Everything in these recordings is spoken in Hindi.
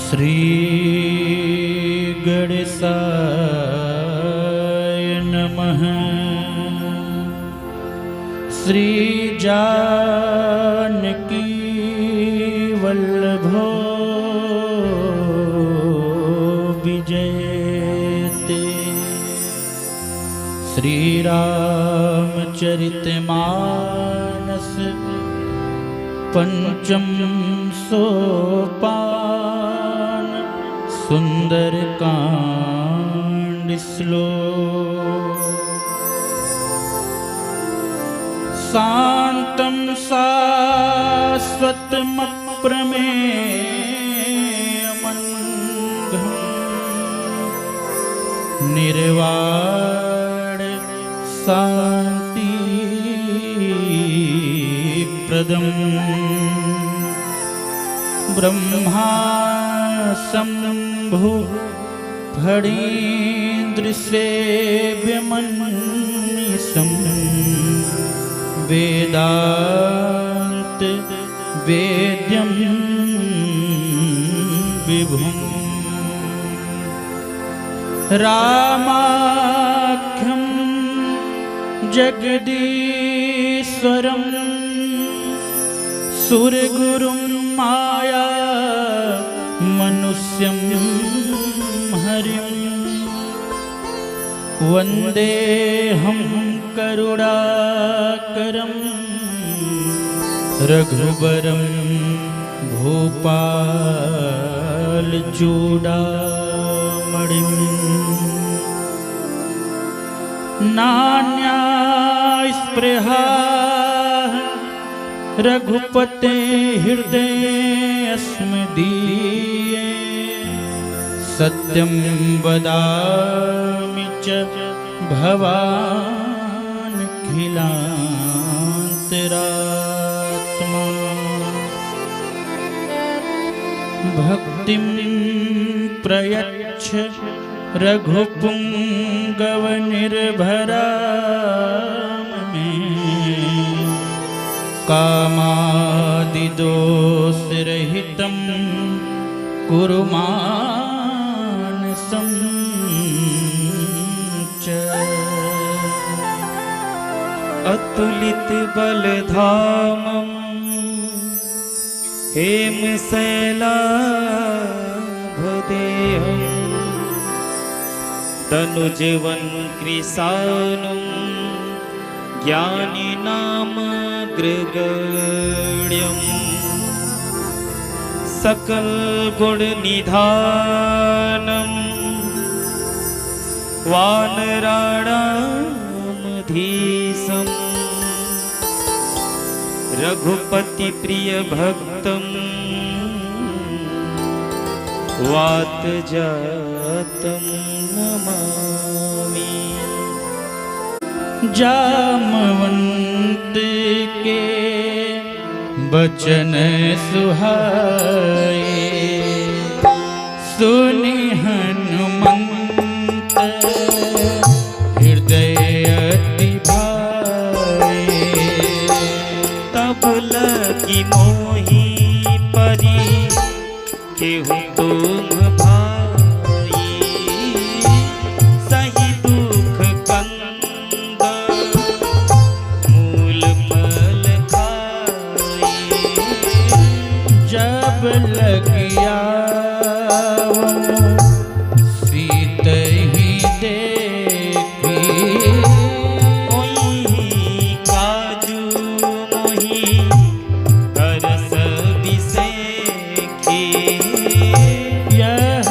श्री गणेशाय नमः। श्री जानकी वल्लभो विजयते। श्री रामचरितमानस पंचम सोपान सुंदरकांड श्लोक। शांतं शाश्वतमप्रमेयमनघं निर्वाण शान्तिप्रदम् ब्रह्मा शंभु फणीन्द्रसेव्यमनीषं वेदांत वेद्यं विभुम् रामाख्यं जगदीश्वरं सुरगुरुं माया मनुष्यं हरिं वन्देऽहं करुणाकरं रघुवरं भूपालचूडामणिं। नान्या स्पृहा रघुपते हृदयस्मदीये सत्यं वदामि च भवानखिलान्तरात्मा। भक्तिं प्रयच्छ रघुपुङ्गवनिर्भरां मे कामादिदोषरहितं कुरु मानसं च। अतुलित बलधामं हेमशैलाभदेहं तनुजवन् कृशानं ज्ञानिनामग्रगण्यं सकलगुणनिधानं वानराणामधीशं रघुपतिप्रियभक्तं वातजातं नमामि। जामवंत के बचन सुहाए सुनि हनुमंत हृदय अति भाए। तब लगी मोही परी केहू तुम भाई सही दुख कंद मूल मल खाई। जब लगिया सीत ही देखी मोही काजू मोही करस बिसेखी। यह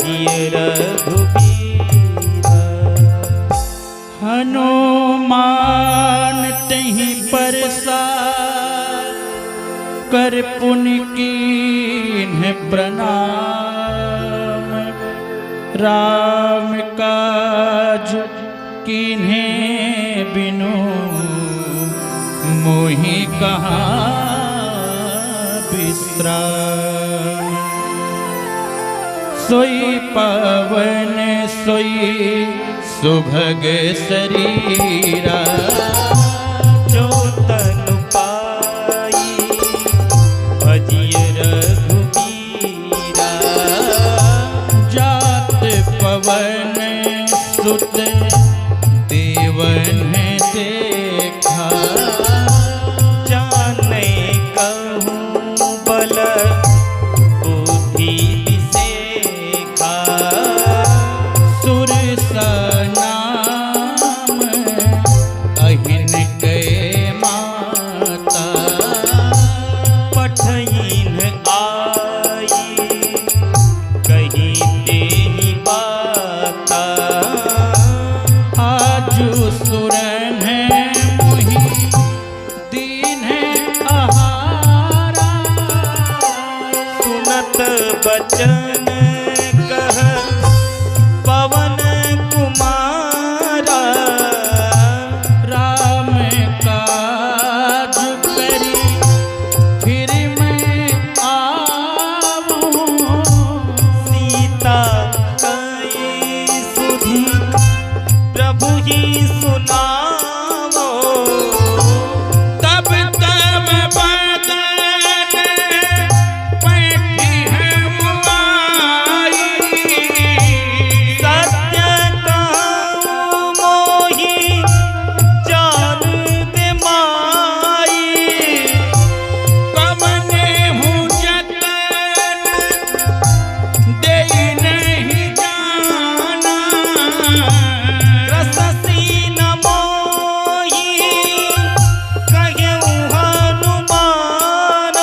भजिय रघुबीरा। हनुमान तहि परसा कर पुनि कीन्ह प्रणाम। राम काज कीन्हे बिनु मोहि कहाँ विश्राम। सोई पावन सोई सुभग शरीरा। जो तनु पाई भजिय रघुबीरा। जात पवन सुत देवन देखा। जाने कहूँ बल बुद्धि विसेखा। सुर सा नाम अहिन के माता। पठईन आई कही तेहि बाता। आजु सुरन मोहि दीन आहारा। सुनत बचन कह पवन कुमारा। राम काज करी फिर मैं आऊं। सीता कई सुधि प्रभु ही सुनावो। तब तब बदन पैठी है मुआई। सत्य कहूँ मोहि जान दे माई। कवने हूँ जतन देई नहीं जाना। रससी न मोहि कहूँ हनुमान।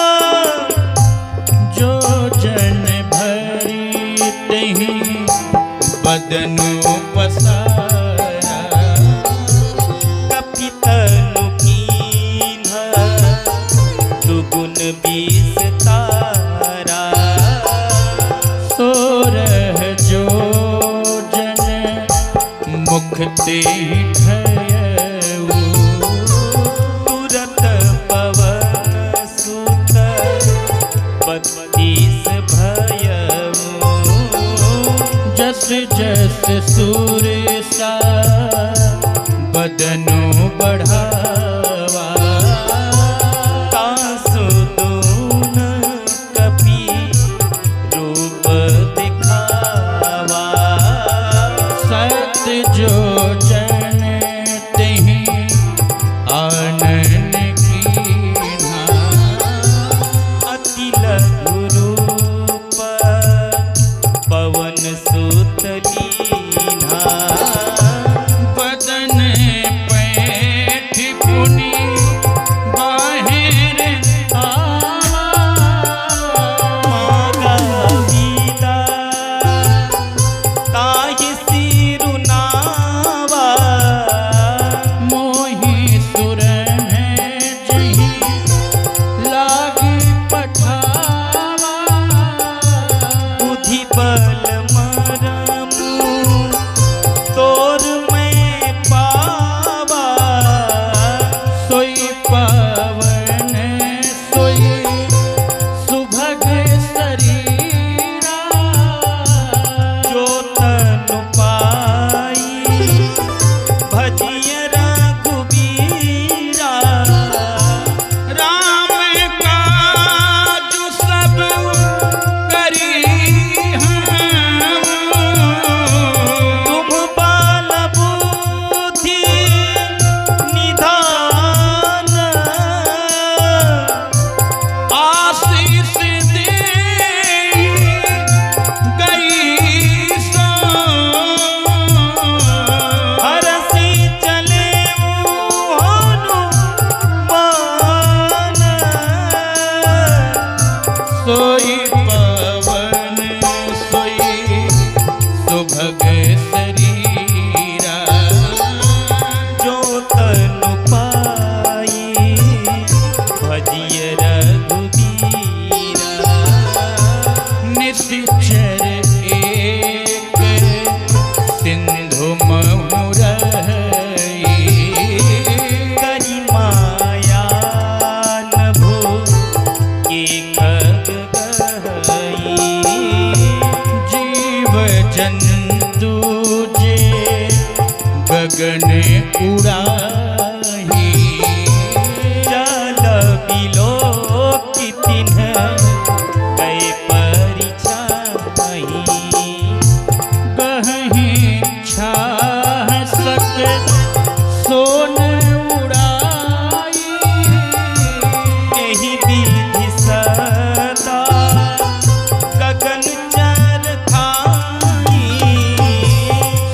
जो जन भरी तहि बदनु पसारा। कपितनु कीन्ह दुगुन विस्तारा। सोरह जो जन मुख ते ठयऊ। तुरत पवन सुत 32 भयऊ। जस जस सूर सा बदनु बढ़ावा। तासु दून कपि रूप दिखावा। सत जो जन तहि आनन कीन्हा। अति लघु रूप पवन सुत लीन्हा। बदन पैठ पुनि बाहिर आवा। मागा बीता ताहि सिरुनावा। मोहि सुरन जहि लागी पठावा। बुद्धि बल मरमु दूजे गगन उड़ाही। जल बिलो की तिन्ह गए परिछाई। कहीं छाह सक सोन उड़ाई। यही विधि सदा गगन चर खाई।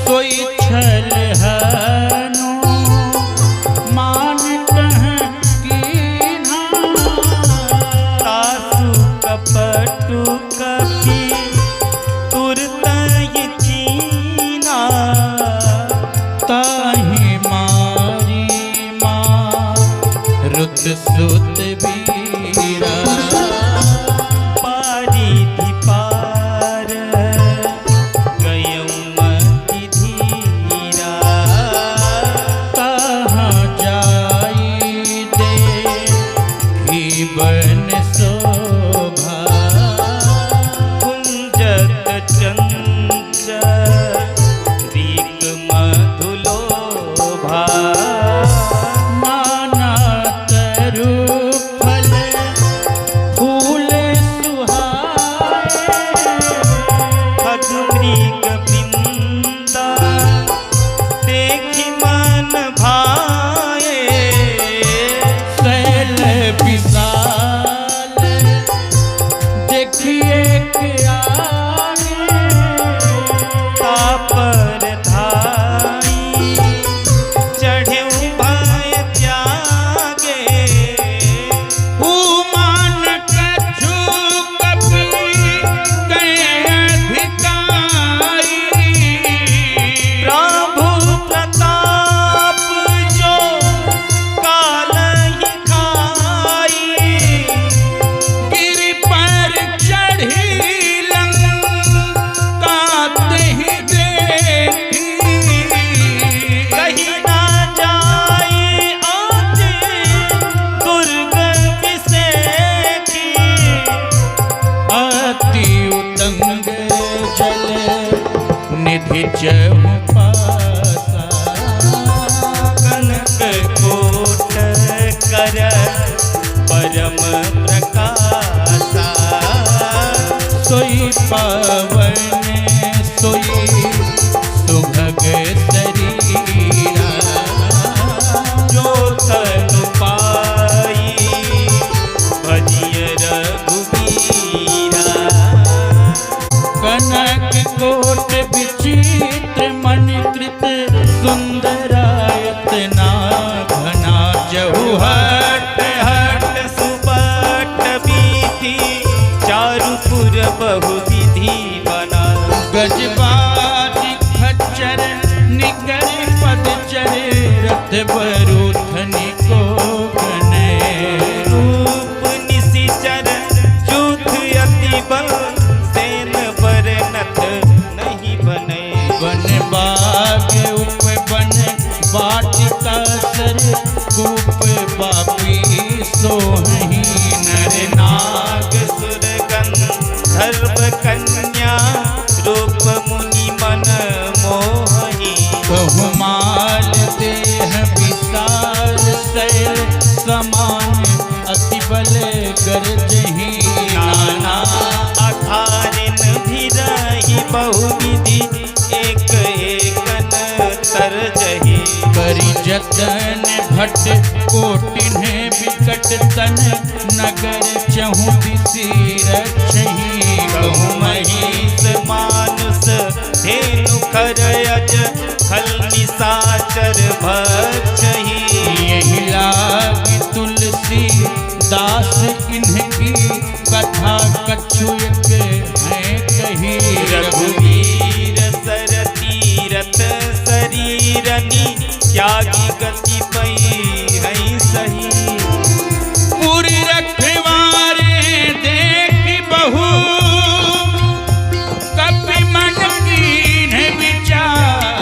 सोई छल हनु मान कह कीन्हा। तासु कपटु कपि तुरत ये चीना। ताहि मारी मारुत सुत वीरा। पारिधि पार गयौ मति धीरा। कहाँ जाई देखी बन शोभा। कुंजत चंचरीक मधुलोभा। नाना तरु फल फूल सुहाए। मृग वृंदा देखि मन भाए। शैल विशाल देखिए के आगे। तापर धाई चढ़े भय त्यागे। उमान कछु कपि गए अधिकारी। प्रभु प्रताप जो कालहि खाई। गिरि पर चढ़ी लंका तेहि देखी। कहीं ना जाई आते दुर्ग विसेखी। अति उतंग जल निधि चहु पासा। कनक कोट कर परम प्रकाशा। सोई पावन सोई सुभग शरीरा। जो तनु पाई भजिय रघुबीरा। कनक कोट विचित्र मणिकृत सुंदरायत ना घना जहु हट। हट सुपट बीथी चारुपुर बहुविधि बना। गजबाजी खच्चर निकर पदचर रथ बरूथनि को गने। रूप निशिचर युद्ध अति बल सेन बर नथ नहीं बने। वन बाग उप वन वाटिका सर कूप बापी सोहि नर नाग। नाग सुर गंधर्व कन्या रूप मुनि मन मोहि। बहुमाल देह विशाल शैल समान अति बल गरजहि नाना। अखारिन भी रही बहुविधि एक एकन तरजहि। करि जतन भट कोटिन्ह विकट तन नगर चहु दिशि रक्षहि। कहु महिष मानुष धेनु खर अज खल निशाचर भक्षहि। यही लागी तुलसी दास इनकी कथा कछु एक है कही। रघुवीर सर तीरथ शरीरनि त्यागी गति पई है सही। पूरी रखवारे देख बहु कपि मन कीन्ह विचारे।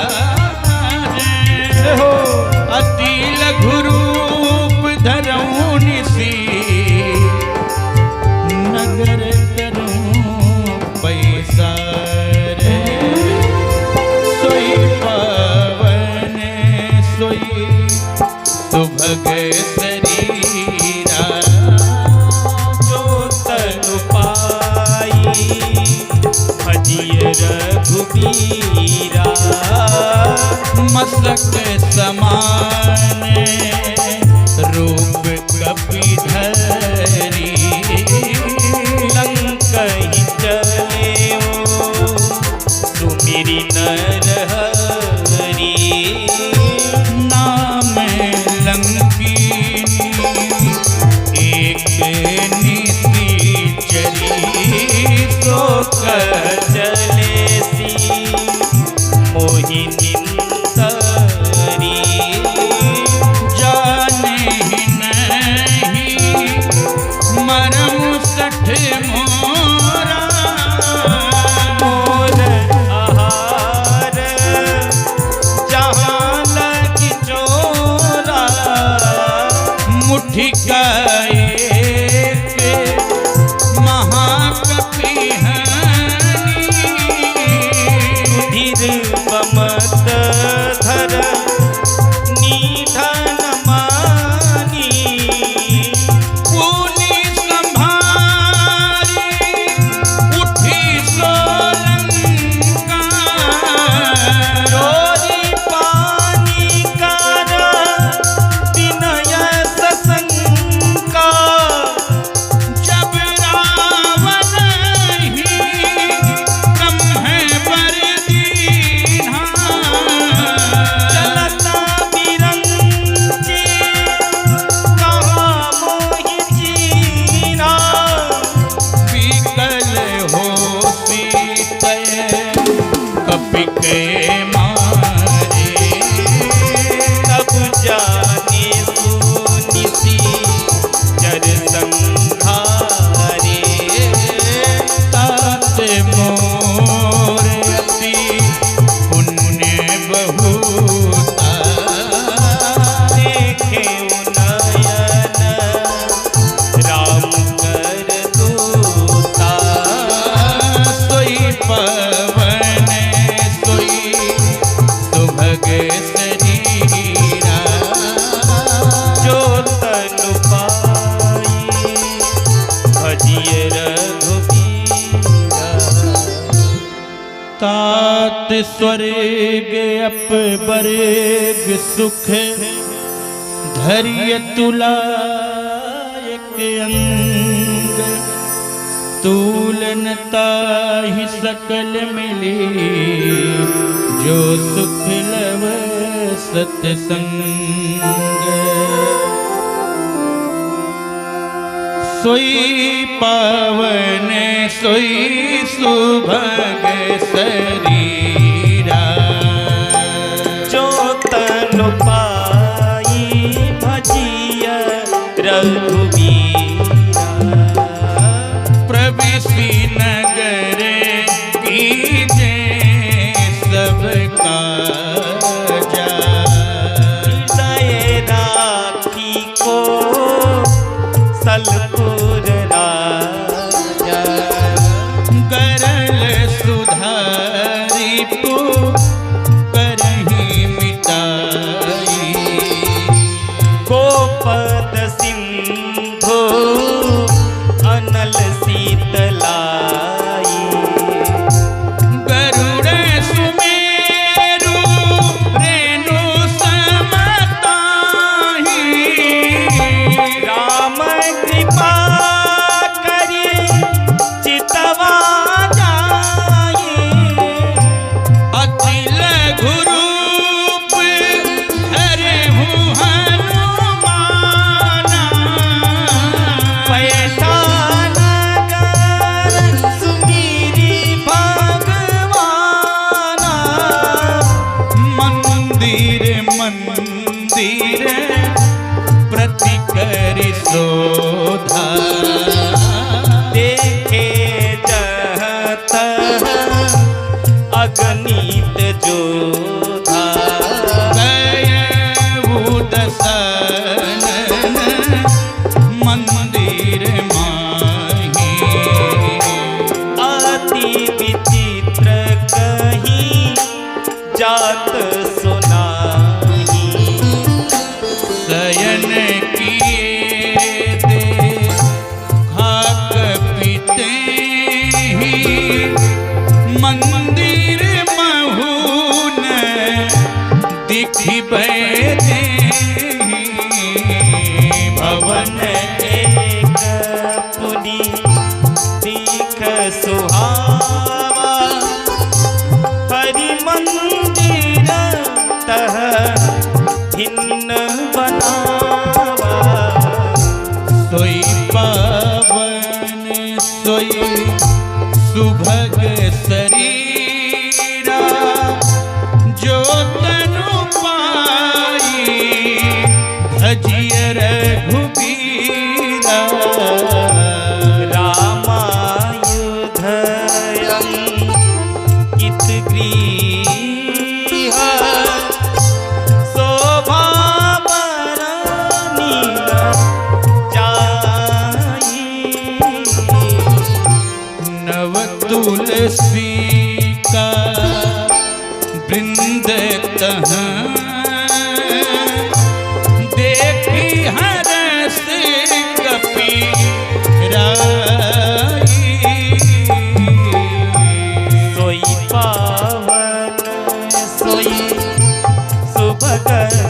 अति लघु रूप धरऊ निसी शरीरा। जो तनु पाई भजिय रघुबीरा। मस्तक समान रूप कपिधरी। लंकहि चले सुमिरि नरहरि। नाम लंकीनी एक निशिचरी। सो चले सी मोहिनी तरी। जाने ही नहीं मरम सठ मोरा। मोर आहार जहाँ लगी चोरा। मुट्ठी का एक महाकपि हनी। धीर बमत धर निधन मानी। पूनी संभारी उठी सोलंका। चोरी पानी कर विनय सशंका। जब रावण ही ब्रह्म पर दीन्हा। चलता बिरंची कहाँ मोहि जीना। विकल हो सीतय कपि के मारे। तब जाने सुनिसी जर संहारे। तात मोर अति पुण्य बहुता। देखे नयन राम कर दूता। सोई पवन सोई सुभग शरीरा। जो तनु पाई भजिय रघुबीरा। तात स्वर्ग अपवर्ग सुख धैर्य तुलायक अंग। तूलनता ही सकल मिली जो सुख लव सत्संग। सोई पावन सोई सुभग शरीरा। जो तनु पाई भजिय रघुबीरा। प्रवेशी नगर कीजे सब काजा। हृदय राखी को सलपुर राजा। गरल सुधारी को करही मिटाई। गोपद सिंधु अनल शीतलाई। गरुड़ सुमेरु रेणु समताही। राम कृपा करी चितवा जाई। अति लघु रूप धरे हूँ हनुमाना। पैठान नगर सुमिरि भगवाना। मंदिर मंदिर प्रति करि शोधा। देखे जहाँ तहाँ अगणित जोधा। गयऊ दशनन मंदिर माही। अति विचित्र कहीं जात सुनाही। शयन तिथि बैदे भवन एक पुनि दीख सुहावा, हरि मंदिर तह भिन्न बनावा। सोई पावन सोई सुभग शरीरा, जो तनु पाई भजिय रघुबीरा। रामायुधयं कित गृह, शोभा बरनी जाई। नव तुलसी का वृंद तहाँ, देखी हरस कपीराई। सोई पावन सोई सुभग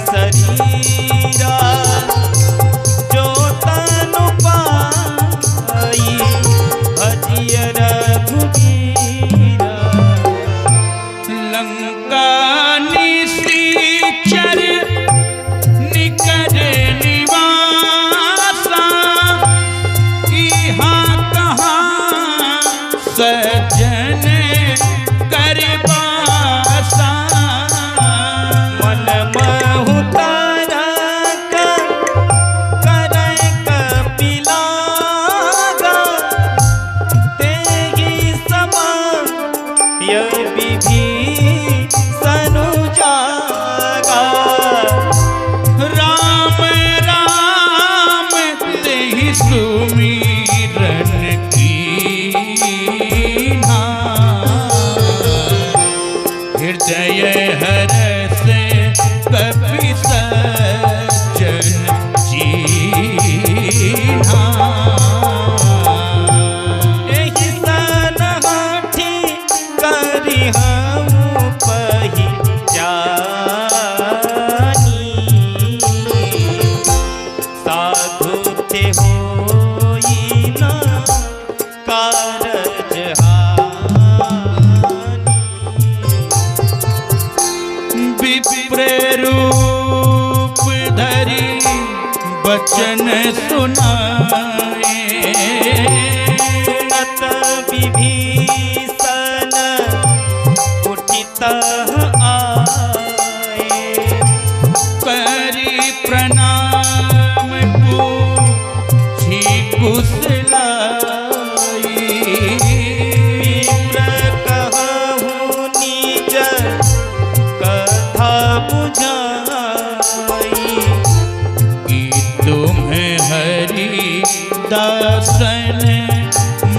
शरीरा, जो तनु पाई भजिय रघुबीरा। लंका निश्चर निकट निवासा, यहाँ कहाँ सज्जन कर बासा। मन महु तारक करय कपिलागा, तेहि समय विभीषण जागा। राम राम तेहि सुमिरन कीन्हा, हृदय हरस कपि सज्जन जीन्हा। एहि सनहाठी करि हम पहिचानी, साधु ते होई न कारज हानि। विप्र रूप धरि बचन सुनाए, सुनत विभीषण उठित आए। करि प्रणाम पूछी कुशलाई। विप्र कहु निज कथा बुझाई, कि तुम्हें हरि दासन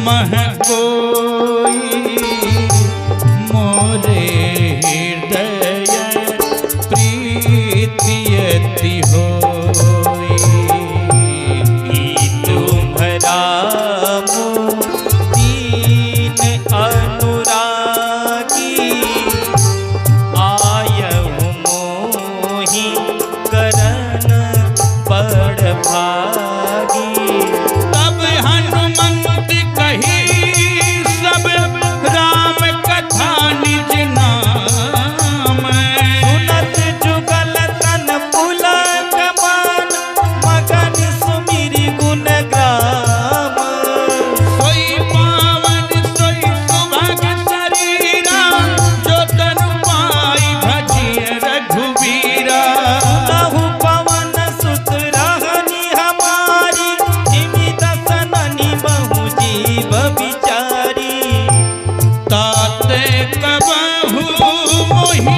मह कोई, मोरे हृदय प्रीतियति होई। तुम्हरा दीन अनुरागी, आयहु मोहि करन बड़ भागी। तब हनुमंत कही सब राम कथा निज नाम। सुनत जुगल तन पुलक मान, मगन सुमिरि गुण ग्राम। सोई पावन सोई सुभग शरीरा, जो तनु पाई भजिय रघुबीरा। कहु पवन सुत रहनी हमारी, जिमि दसननि बहु जीव बिचारी। ताते कबहु मोहि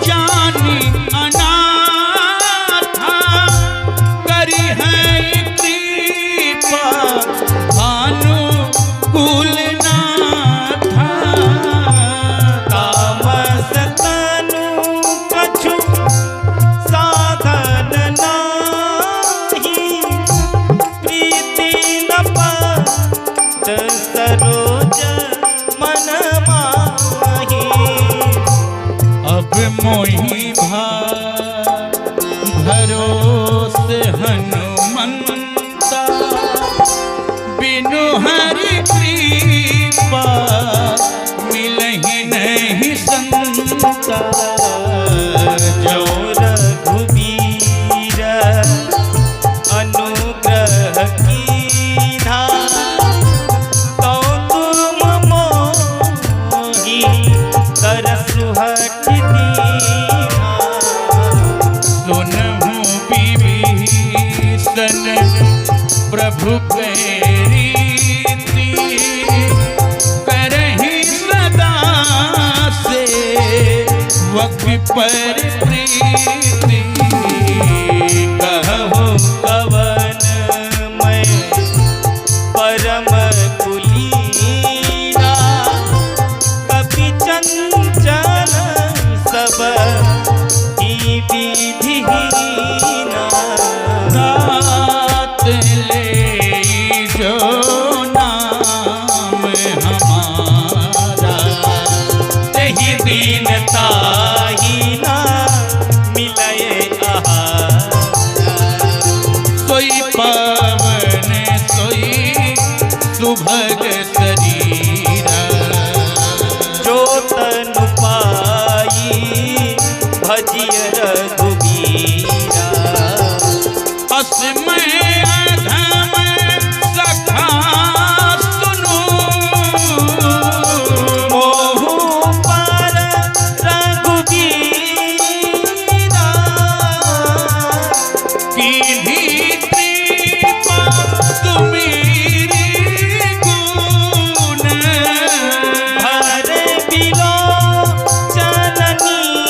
जानी अनाथा, करी है कृपा भानुकुलनाथा। तामस तनु कछु साधन नाही, प्रीति न पात सरोज मन माही। अब मोहि भा पिता जो रघुबीर अनुग्रह कीन्हा, तो तुम मोहि तरसु हठ दीन्हा। सुनहु विभीषण प्रभु के रीति, करहि सदा सेवक पर प्रीति। कहु कवन मैं परम कुलीना, कपि चंचल सब ही विधिहीना। गात ले जो नाम हमारा, तहि दीनता ही ना मिलय आहारा। सोई पावन सोई सुभग शरीरा। जो तनु पाई भजिय रघुबीरा। असमय अधम सखा सुनो, मोहु पर रघुबीरा। कीन्ही कृपा तुमीरी गुण, भर बिलो चलनीरा।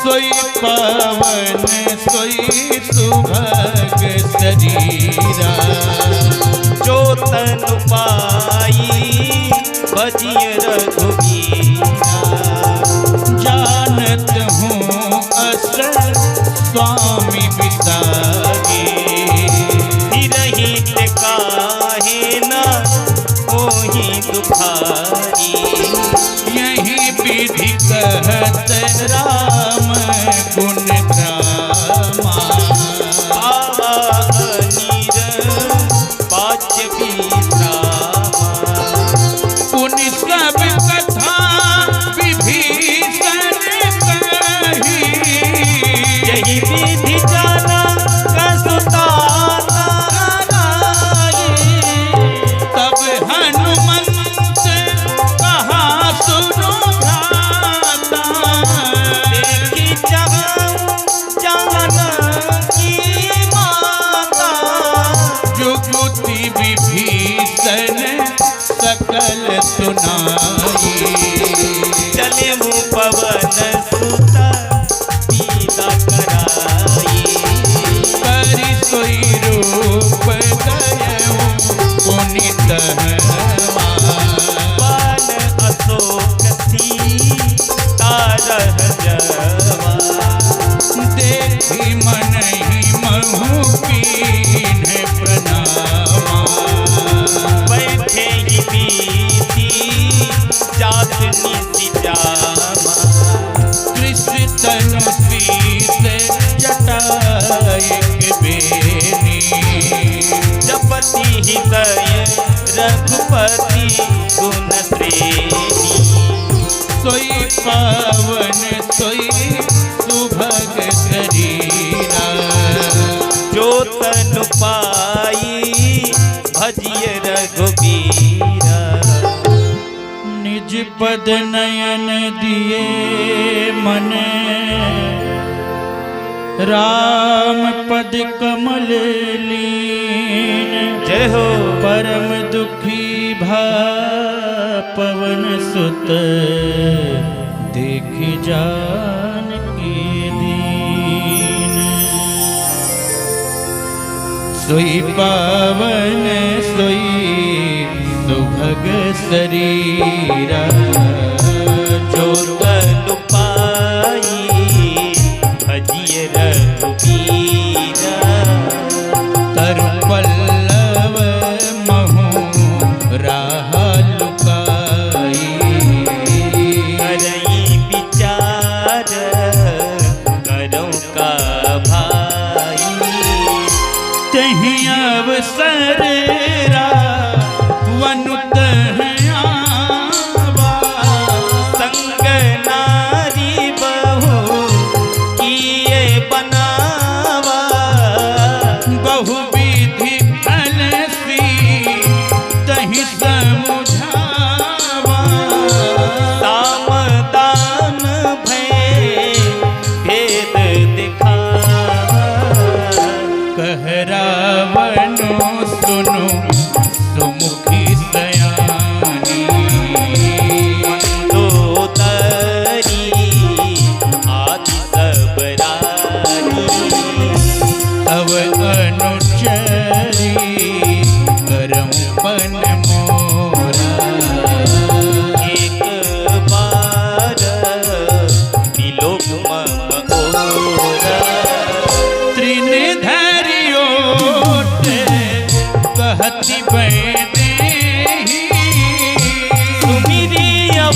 सोई पावन सोई सुभग शरीरा। जो तनु पाई भजिय रघुबीरा। जानत हूँ अस स्वामी बितागे, हिरहित काहे न मोहि दुखारी। यही विधि कहत राम गुण ग्रामा। आवा अनीर पाच्य विश्रामा। पुनि सब कथा विभीषण कही, यही विधि जाना कसुताता गाये। तब हनुमंत कहा सुनो भ्राता। देखी चाहूं जानकी माता। जुगुति विभीषण सकल सुनाई, चले मुँह पवन सुत पीला कराई। करि सोई रूप गयऊ पुनित हवा। पान अशोक थी तारह जवा। देखी मनहि महु कीन्ह प्रणामा। बैठे ही बीती जात निसि जामा। कृष्ण तनु शीत जटायक बेनी, जपति हृदय रघुपति गुण श्रेणी। सोई पावन सोई सुभग शरीरा। जो तनु पाई भजिय रघुबीरा। निज पद नयन दिए मन, राम पद कमल लीन। जय हो परम दुखी भा पवन सुत, देख जान की दीन। सोई पावन सोई सुभग शरीरा। जो तनु पाई भजिय रघुबीरा। तरु पल्लव महु राह लुकाई, करई विचार करो का भाई। तहीं अवसर रावण तह आवा।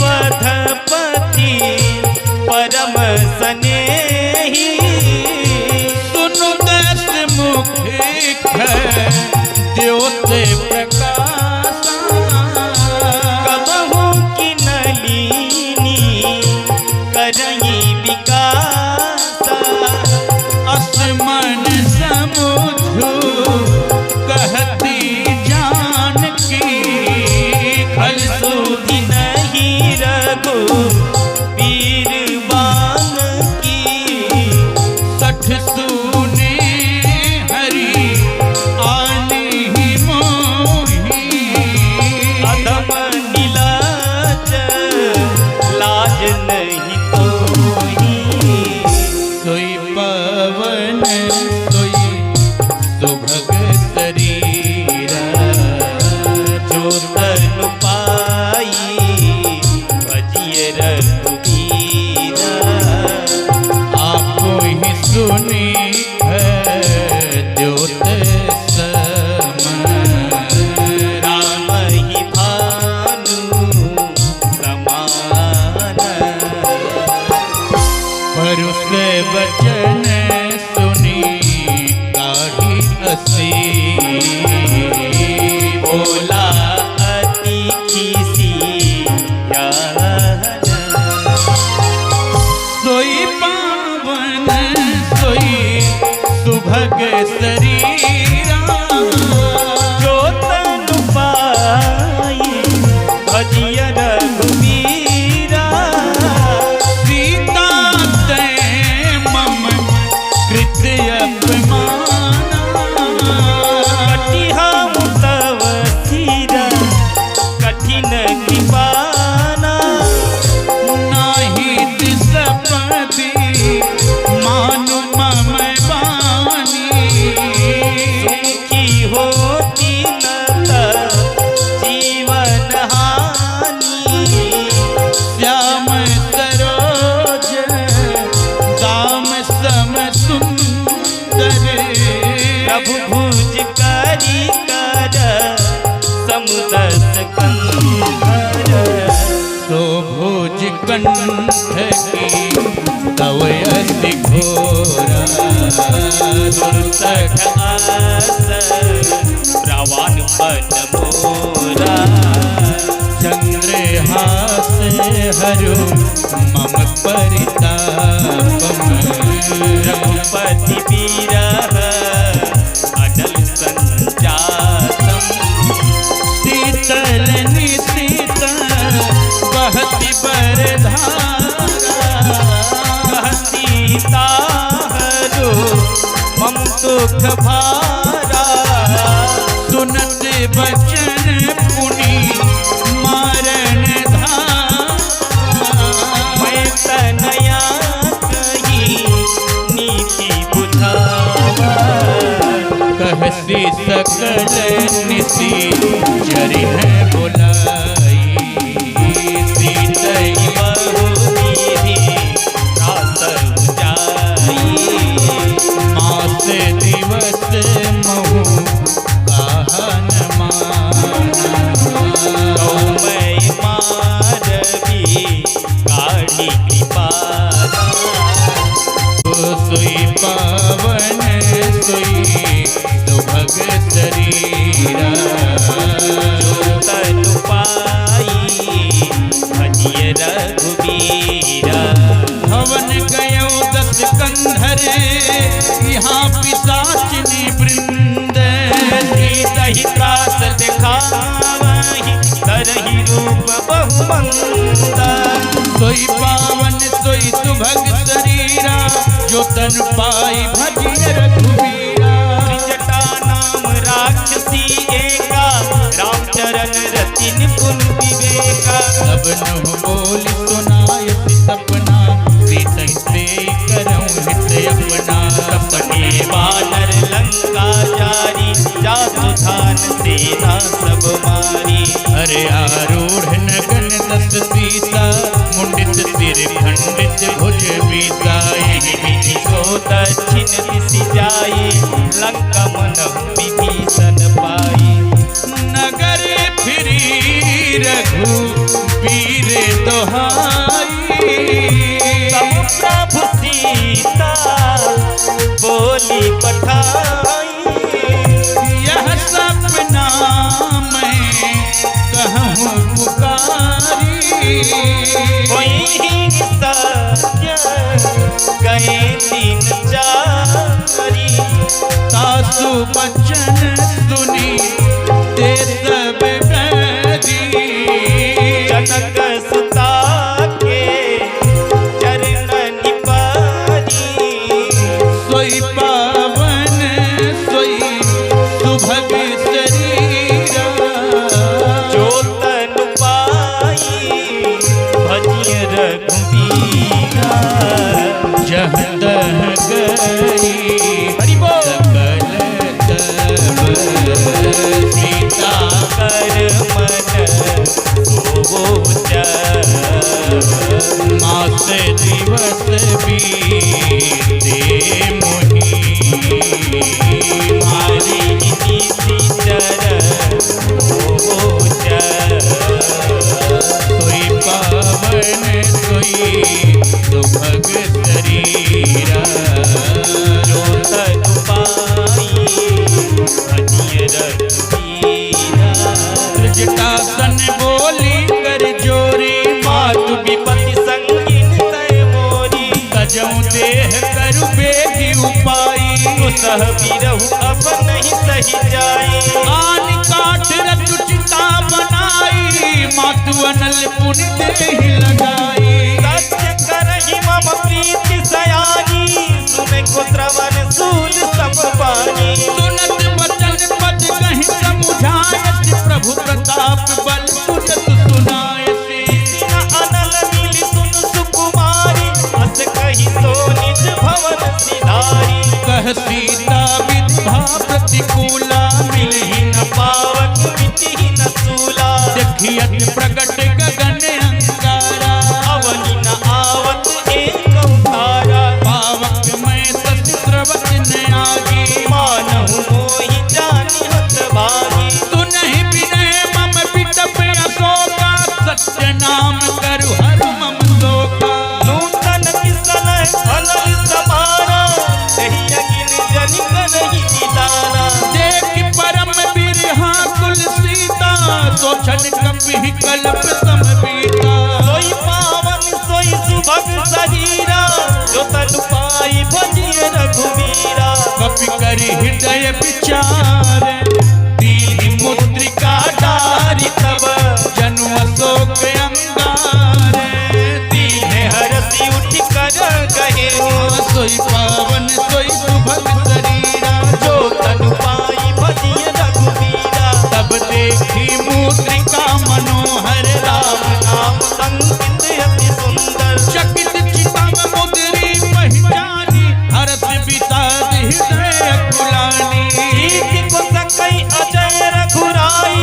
अवधपति परम स्नेही। सुनु दस मुख द्योते प्रकाशा। कबहू की नलिनी करई विकासा। असमन समुझू कहती जानकी। फल सूधि नहीं रघु वीरवान की। सठ सूने हरि आने ही मोही। अधम नीलाज लाज नहीं तोही। सोई पवन सोई सुभग शरीरा। जो तनु पाई भजिय रघुबीरा। आपो ही सुनी है द्योत सम। राम ही भानु समान। परुष बचन सुनी काढ़ी असी। बोला अति खिसियान। सोई पावन सोई सुभग शरीरा। जो तनु पाई भजिय रघुबीरा। सीता ते मम कृत अपमाना। कटिहा तव सिरा कठिन कृपाना। नाही दिसपदी मानु मम बानी। सुखी होती न जीवन हानि। श्याम सरोज दाम सम सुंदर। प्रभु भुज करी कर समुदस कंधर। तो भुज कंठ की तव अति घोरा। दुर्सठ आस प्रवान बन मोरा। चंद्रहास हरु मम परितापम। रघुपति बीरह अटल संजातम। शीतल निशीत बहति बरधारा। सीता हरो मम दुख भारा। सुनत बचन पुनि मारण धारा। मैं तनया कही नीति बुझावा। कहसी सकल निसी चरिह बुलाई। सीतई बहुविधि रास जाई। मास दिवस महु कहन माना। मैं मारवी गाड़ी कृपाना। सोई पावन सोई सुभग शरीरा। तनु पाई भजिय रघुबीरा। भवन गयो दस कंधर यहाँ पिशाचिनी वृंद। दही त्रास दिखावहि करहि रूप बहुमंद। सोई पावन सोई सुभग शरीरा। जो तन पाई भजिय रघुबीरा। त्रिजटा नाम राक्षसी एका। रामचरण रति निपुण विवेका। सब नुह बोली सुनायति सपना। सीतहि से करऊँ हित अपना। सपने वानर लंका जारी। जासु धान सेना सब मारी। हरे आरूढ़ नगन दस सीता। मुंडित सिर खंडित भुज बीता। सो दक्षिण दिश जाए लंका मन विभीषण पाई। नगर फिरी रघु वीर दोहाई। तब प्रभु सीता बोली पठाई, यह सपना मैं कहूँ पुकारी। कोई सत्य गए दिन चारी। सासु बचन सुनी ते सब गदी। जनक सुता के चरण निपारी। सोई पावन सोई सुभग शरीरा। जो तन पाई भजिय रघुबीरा। जह तह गई हरि बोल। सकल तब सीता। कर मन सोचा। मास दिवस बीते मोही। मारी नीति चरण सोचा। सोई पावन सोई सुभग शरीरा। जो तन पाई भजिय रघुबीरा। जटासन बोली कर जोरी। मातु विपति संगिन तय मोरी। तजऊ देह करु बेगी उपाई। सह बिरहु अब नहीं सही जाई। आन काठ रतु चिता बनाई। मातु अनल पुनि देहि लगाई। सत्य करहि मम प्रीति सयानी। सुने को श्रवण सूल सब पानी। सुनत वचन पद कहीं समुझायत। प्रभु प्रताप बल सुजत सुनायत। न अनल मिली सुन सुकुमारी। अस कही सो निज भवन सिधारी। कह सीता विद्या प्रतिकूला। मिलहि न पावक मिटहि न सूला। देखियत प्रगट गगन अंगारा। अवनि न आवत एक तारा। पावक मैं सस्त्रवत न आगी। मानहु मोहि जानि हत भागी। सुनहि विनय मम बिटप अशोका। सत्य नाम करु हर मम शोका। नूतन किसन फलल समाना। एहि अगिन जनि करहि निदाना। देख परम बिरहा कुल सीता। सोचन कपि कल्प समबीता। सोई पावन सोई सुभग शरीरा। जो तनु पाई भजिय रघुबीरा। कपि करि हृदय विचार। दीन मुद्रिका डारि तब जनु अशोक अंगार। दीने हरसि उठ कर कहे। सोई पावन सोई सुभग शरीरा। जो तनु पाई भजिय रघुबीरा। तब देखी मुद्रिका मनोहर राम नाम संगित अति सुंदर। चकित चितम मुद्री पहचानी। हरस विषाद हृदय कुलानी। प्रीति को सकई अजय रघुराई।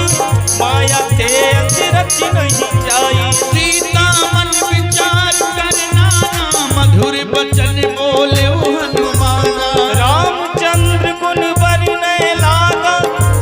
माया थे अतिरथ नहीं जाई। सीता मन विचार करना। मधुर बचन बोले हनुमाना। रामचंद्र गुण वर्णय लागा।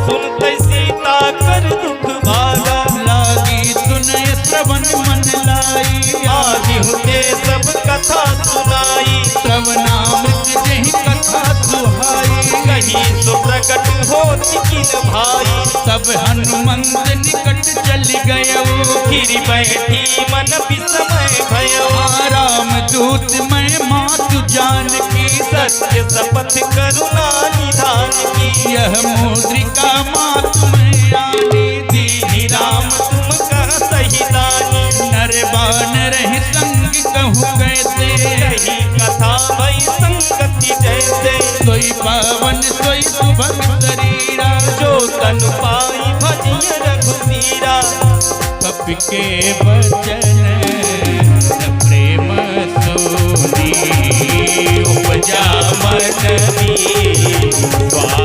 सुनते सीता कर दुख भागा। लागी सुनय श्रवण मन लाई। आदि हुते सब कथा सुनाई। श्रवणामृत जहि कथा सुहाई। कहीं सो प्रकट होति किन भाई। तब हनुमंत निकट चली गयो। गिरि बैठी मन विस्मय भयो। राम दूत मैं मातु जानकी। सत्य शपथ करुणा निधान की। यह मुद्रिका मातु मैं आनी। दीनी राम तुम कह सही दानी। नर बानर ही संग कहूँ कैसे। कही कथा भई संगति जैसे। सोई पावन सोई सुभग शरीरा। जो तनु पाई भजिय रघुबीरा। कपि के वचन प्रेम सोनी। उपजा मन विश्वास।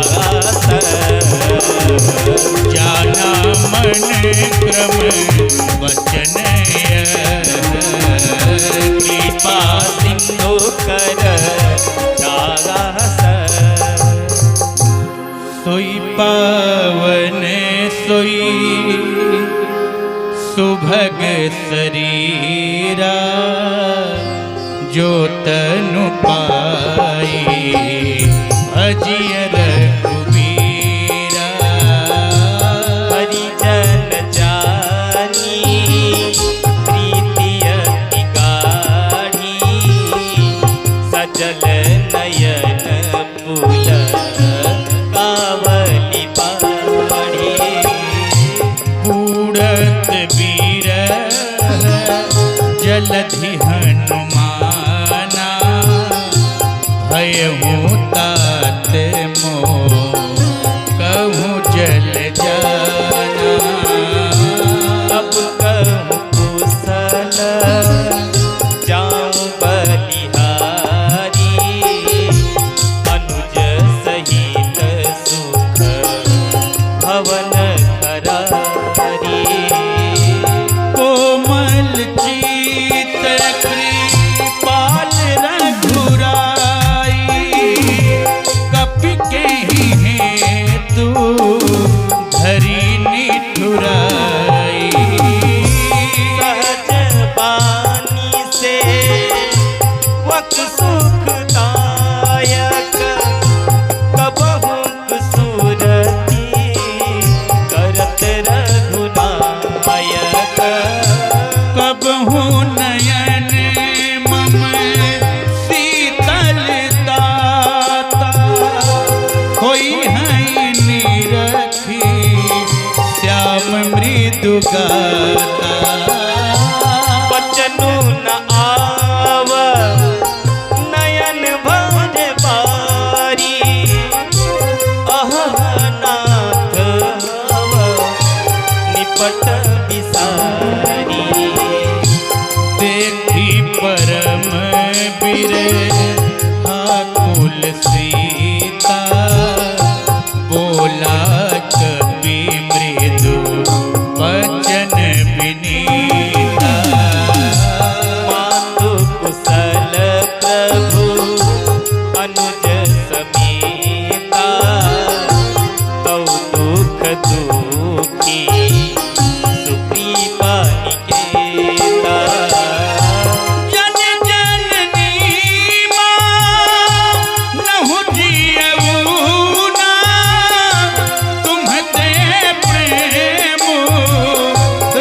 जाना मन क्रम वचन कृपा सिंधु कर दास। सोई पावन सोई सुभग शरीरा जो तनु पाई भजिय रघुबीरा। हरिजन जानी प्रीति अति गाढ़ी सजल नयन पुल कावली पाढ़ी। बूढ़त बीरह जलधि हनुमाना भयहु तात मोह कहूँ जल जाना। अब कहूँ कुशल जाऊं बलिहारी अनुज सहित सुख भवन करारी। कोमल चित कृपाल रघुराई कपि केहि हेतु धरि निठुराई। सहज बानी से वक सुखदायक कबहु सुरती करत रघुनायक। कबहु नयन मम शीतल दाता होई हैं निरखी श्याम मृदु गाता। बचनु न आव नयन भज पारी अहनाथ अव निपट बिसारी। देखी परम बिरहाकुल सीता बोला कवि मृदु वचन विनीता। मातु कुशल प्रभु अनुज समेता तौ दुख दुखी सुग्रीवा निकेता। जन जननी मां नहु जियऊ ना तुम्हते प्रेम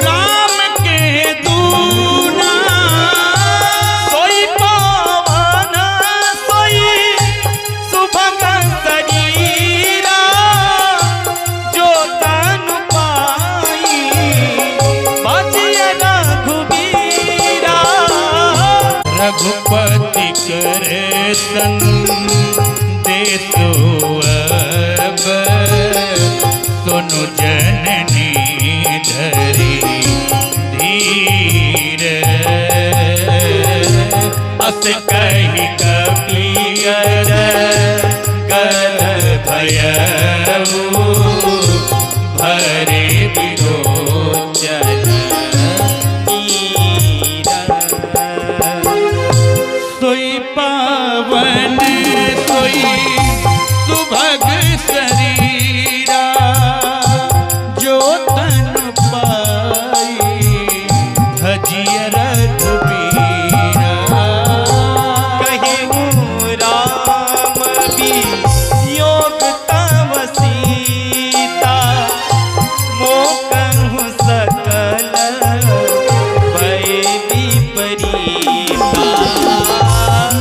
राम के दूना। सोई पावन सोई सुभग शरीरा जो तनु पाई भजिय रघुबीरा। रघुपति करे संदेशो अब सुनु जननी धरी धीर। अस कही कपियर कर भयऊ भरे विरोचन सोई पावन सोई सुभग शरीरा जो तन पाई भजिय रघुबीरा। कहिहूँ राम वियोग तव सीता मोह कहूँ सकल भय विपरीता।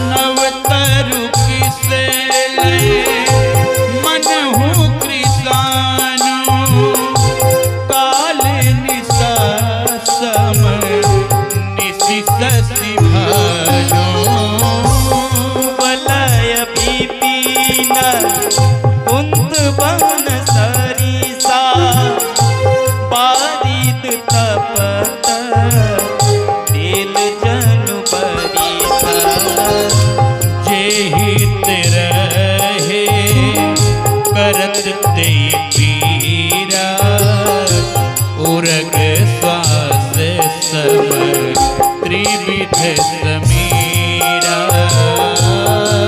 नवतरु किसे लय मनहु कृसानु काल निशा सम निशि शशि भानु। वलय विपिन कुंद बन सरिसा बारिद तपत तेल जनु बरिसा। जेहित रहे करत ते पीरा उरग श्वास सम त्रिविध समीरा।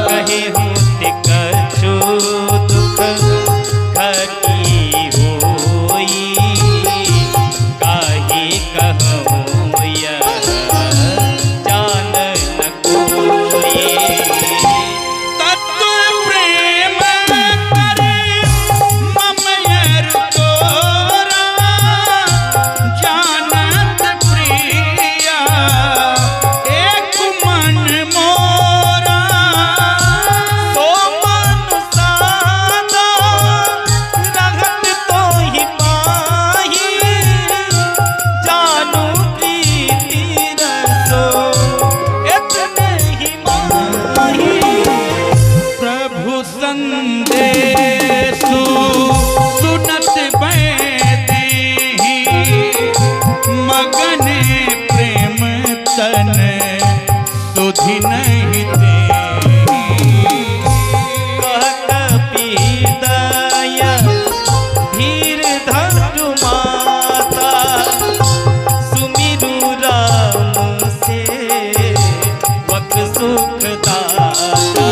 कहे हूँ कछु दुख घटी होई काहे कहूँ तन सुधि नहीं दे दया धीर धरु माता सुमिरु राम से वक सुख दाता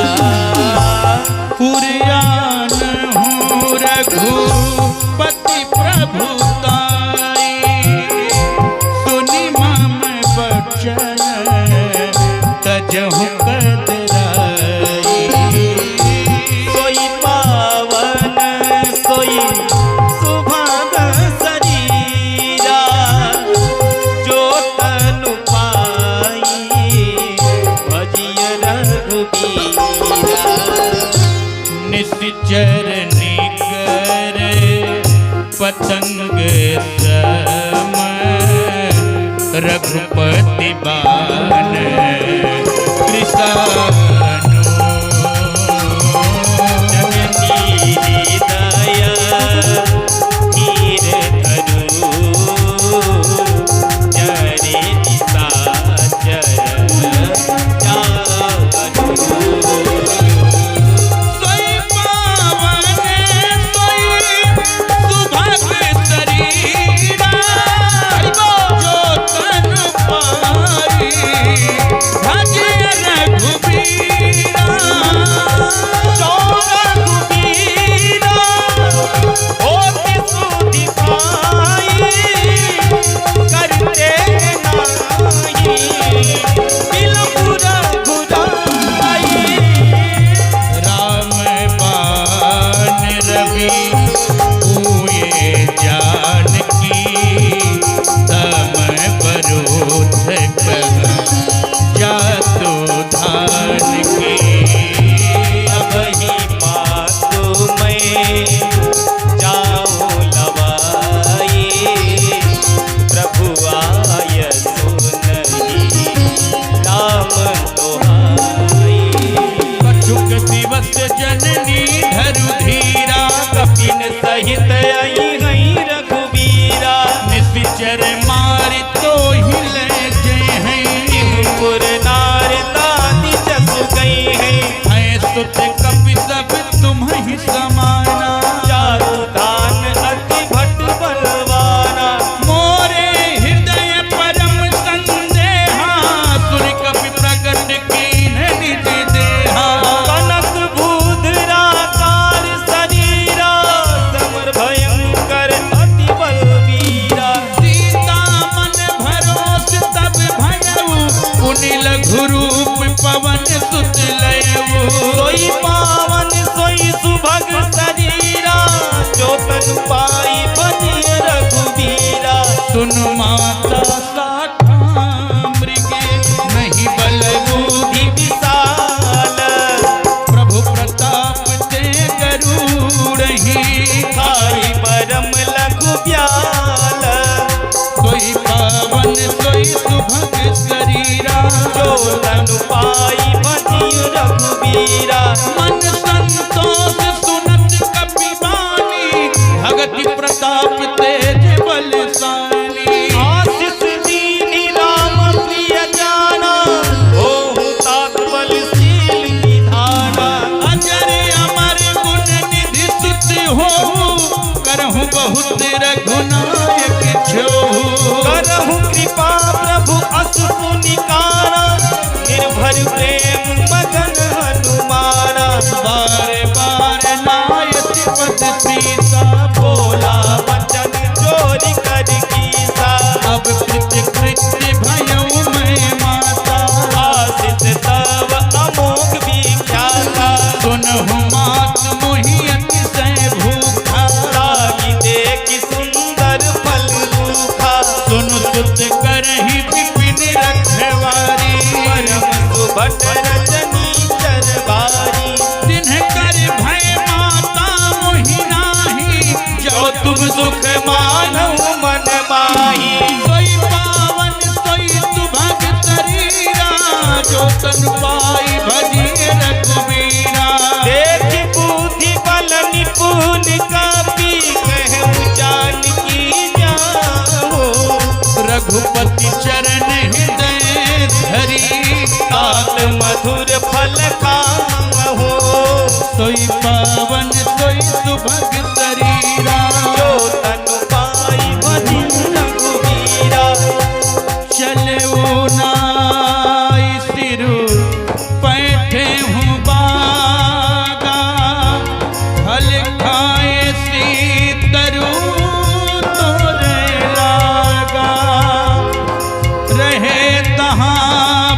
पुरियान हूँ रघुपति प्रभु ताई सुनि मम बचन तजहु कतराई सोई पावन सोई सुभग शरीरा जो तनु पाई भजिय रघुबीरा निश्चर निकर पतंग सम रघुपति बान कृष्ण दया धीर धरु जरे निशाचर जावनु सोई पावन सोई सुभग शरीरा जो तन पाई भजिय रघुबीरा राम बाण रवि हुए जानकी तम बरोध कह जातु धान की अबहि मातु मैं जाऊं लवाई प्रभु आय सुनहि राम दोहाई कछुक दिवस जननी धरु धीरा कपिन सहित आई हई रघुबीरा निश्चर मारि तो हिले जय हैं पुर नार दादी जसु गई है है सुत कपि सब तुम्हि समाना चारु दान अति भट बलवाना मोरे हृदय परम संदेहा सुर कपि प्रकट कीन निज देहा कनक भूधरा कार शरीरा समर भयंकर अति बलवीरा सीता मन भरोस तब भयऊ पुनि लघु रूप पवन सुत लयऊ सोई पावन सोई सुभग शरीरा जो तन पाई भजिय रघुबीरा सुन माता साठा मृगे नहीं बलबूधि विशाल प्रभु प्रताप ते गरुड़हि खाई परम लघु ब्याल सोई पावन सोई सुभग शरीरा जो तनु पाई भजिय रघुबीरा मन संतोष सुनत कपि बानी भगति प्रताप तेज बलशाली आशीष दीनि राम प्रिय जाना ओहु तात बलशील निधाना अजर अमर गुण निधि सुत हो करहु बहुत रघुनायक छोहु करहु कृपा प्रभु अस सुनिकारा निर्भर प्रेम मगन हनुमाना बार बार नायक पद सीता बोला वचन चोरी कर कीसा अब कृत्य कृत्य भयऊ मैं माता आशीष तव अमोघ विख्याता सुनहु मात मोहि अतिशय भूखा लागी देखि सुंदर फल रूखा सुन सुत करहि विपिन रखवारी परम सुभट रजनी चरवारी तिन्ह कर भय माता मोहि नाही जो तुम सुख मानव मन माही सोई पावन सोई सुभग शरीरा जो तन पाई भजिय रघुबीरा देखि बुद्धि बल निपुण कपि कहु जानकी जाओ रघुपति चरण हृदय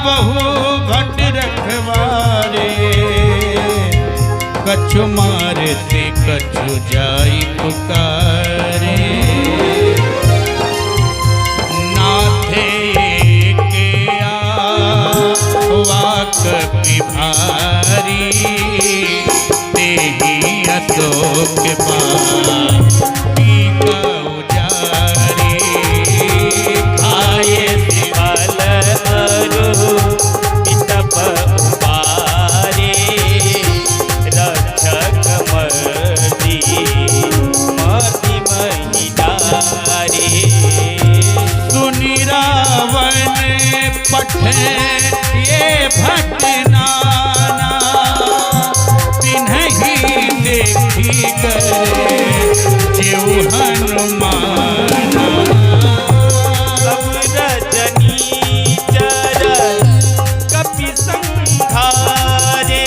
बहु भट रखवारे, कछु मारे से कछु जाई पुकारे। नाथे के आवा कपि भारी, तेहि अशोक बापी का उजारी। आये शिवल अरु पितप उबारे, रक्षक मर्दी मर्दी महिदारे। सुनि रावण पठे ये भट नाना, तिन्हि देखी गए जेऊ हनुमाना। सब रजनी चर कपि संघारे,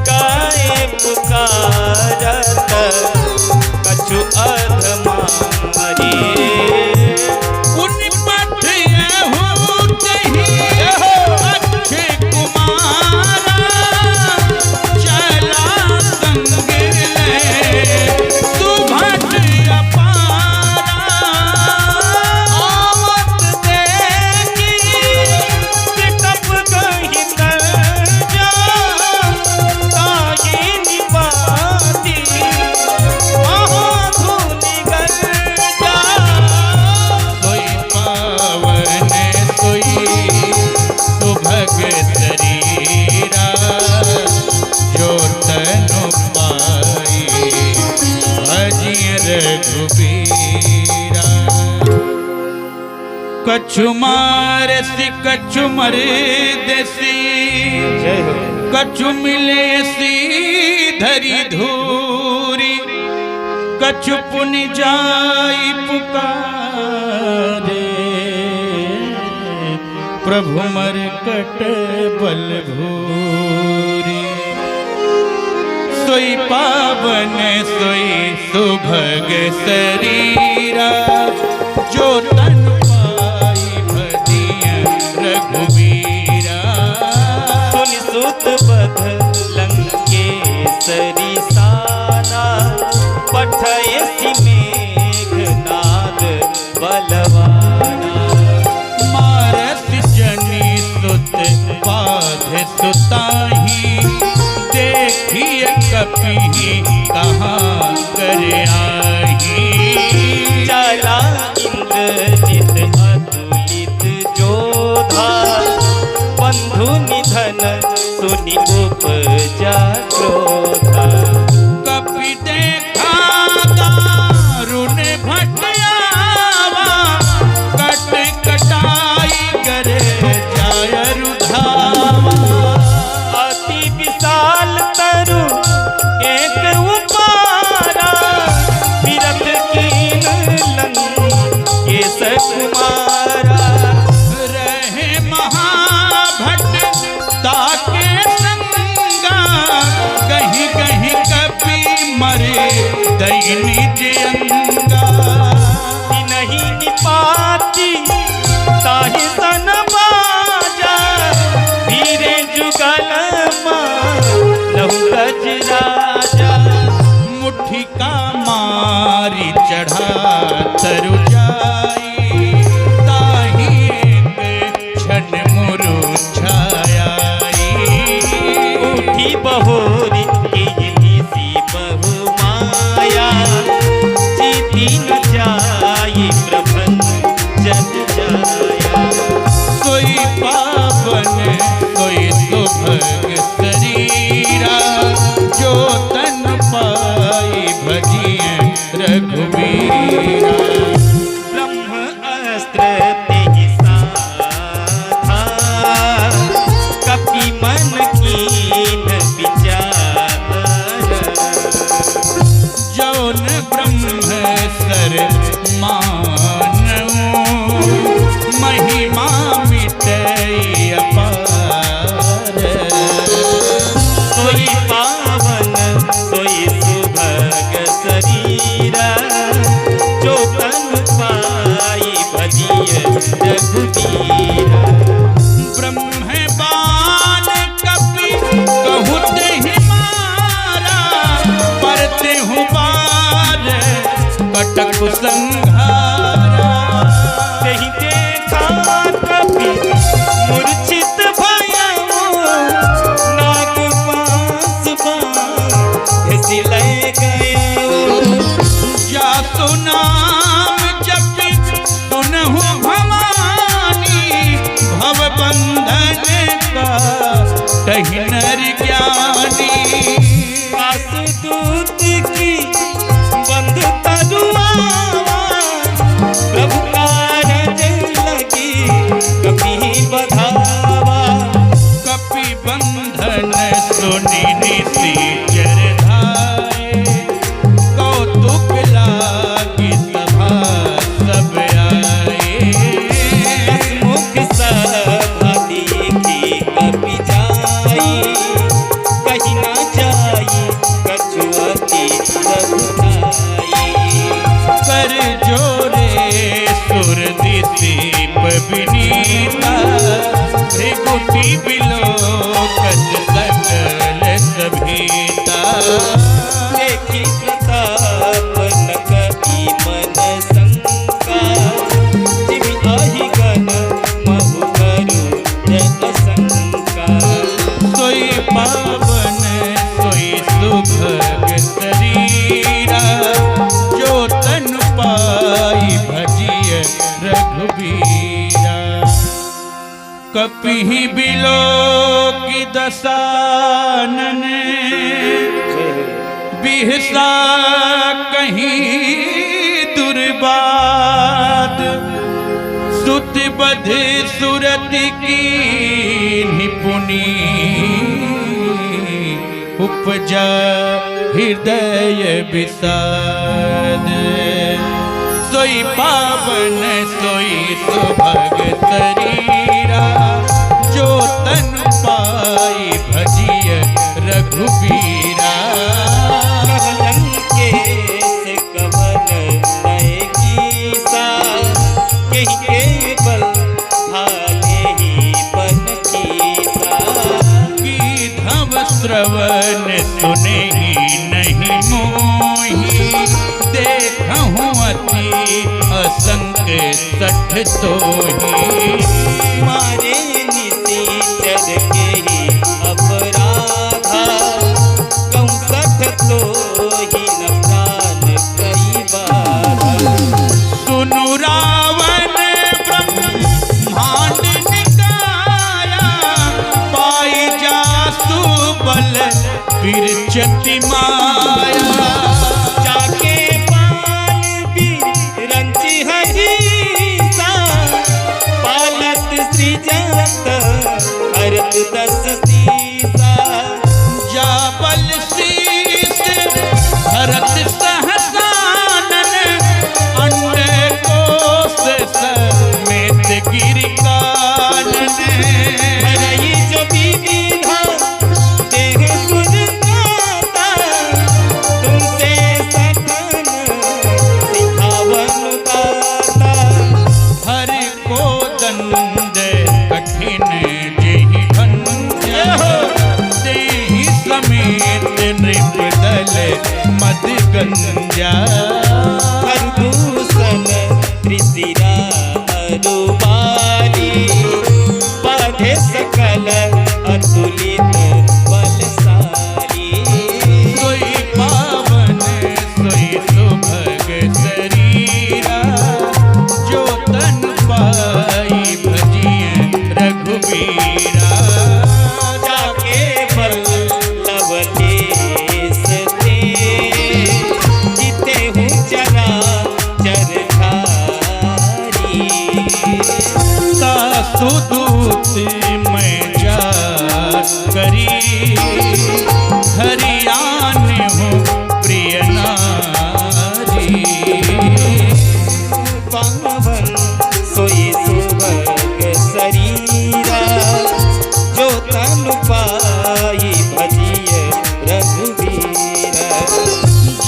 गाए पुकारत कछु अधमारे। उन पठ यहू तहि अक्षय कुमारा, चला संग ले सुभट अपारा। आवत देखी पितप कहि जा, ताहि निवाती महाधुनि गर्जा। सोई पावन सोई सुभग शरीरा, जो तनु पाई भजिय रघुबीरा। कछु मारसी कछु मर देसी, जय हो। कछु मिले सी धरी धूरी, कछु पुनि जाई पुकारे। प्रभु मरकट बल भूरी, सोई पावन सोई सुभग शरीरा, जो तन पाई भजिय रघुबीरा। सुनि सुत बध लंकेसरी साना, पठयसि मेघनाद बलवाना। मारत जनी सुत बाध सुताही, देखिय कपि कहाँ कर आही। चला इंद्रजित अतुलित जोधा, बंधु निधन सुनि उपजा क्रोधा। कपि देखा दारुण भटयावा, कट कटाई करे जाय रुधावा। अति विशाल तरु एक उपारा, विरत कीन लंकेश कुमारा। रहे महाभट ताके संगा, कहीं कहीं कपि मरे दैनिज अंगा। नहीं निपाती ताहि सन बाजा, धीरे जुगल लहु गज राजा। मुट्ठी का मारी चढ़ा तरु जाई, ताहि एक क्षण मुरुझाई। उठी बहोरी केली सी बहु माया, जीती न जाई प्रपंचन जाया। सोई पावन सोई सुभग शरीरा, जो तन पाई भजिय रघुबीरा। ब्रह्म अस्त्र तेहि साधा, कपि मन कीन विचार। जौन ब्रह्म सर मानऊ, महिमा मिटई अपार। सोई पावन सोई सुभग शरीरा, जो तन पाई भजिय रघुबीरा। तप संहारा। नहीं देखा कभी मूर्छित भया नाग पास बांध सिले गया। जा तो नाम जपि सुनहु भवानी, भव बंधन का कहीं नर ज्ञानी। वासुदूत की बंद तरुआ प्रभु कारज लगी कभी बधावा। कपि बंधन सुनि निशाचर धाये, कौतुक लागी सभा सब आए। मुख सभा देखी कभी जाई, कहीं ना जाई कछुअती रघुताई। कर जोरे सुर दिसीप विनीता, भृगुटी बिलोकत सकल सभीता। देखी प्रताप न कभी मन शंका, जिमि आहि गण महु गरुड़ अशंका। सोई पावन सोई सुभग शरीरा, जो तन पाई भजिय रघुबीरा। कपिहि बिलोकि दसानन, बिहसा कहीं दुर्बाद। सुत बध सुरति की निपुणी, उपजा हृदय विषाद। सोई पावन सोई सुभग शरीरा, जो तन पाई भजिय रघुबीरा। कहलन केस कवन नय कीसा, यही केवल भाले ही बन कीसा। की धव श्रवण सुने ही नहीं मोही, देखहूँ अति असंक सठ तोही। मारे निशाचर के ही अपराधा, कहूँ सठ तो ही न प्राण कई बाधा। सुनु रावण ब्रह्मांड निकाया, पाई जासु बल विरचति माया। जाके पाल भी रंची हरीसा, पालत सृजत हरत दस सीसा। जा बल शीस भरत सहसानन, अंड कोश समेत गिरि कानन। हरई जो विविधा देह सुरगाता, तुमसे सतन सिखावन गाता। हर को दंड कठिन जेहि भंज, देहि समेत नृपदल मद गंजा। खरदूषण त्रिशिरा अरुबाली, बाधे सकल अतुलित बलशाली। सोई पावन सोई सुभग शरीरा, जो तन पाई भजिय रघुबीरा। जाके बल्लभ देश ते, जिते हूँ चरा चरधारी। सासु दूत मैं जा करी, हरियाण हूँ प्रिय नारी। पावन सोई सुभग शरीरा, जो तन पाई भजिय रघुबीरा।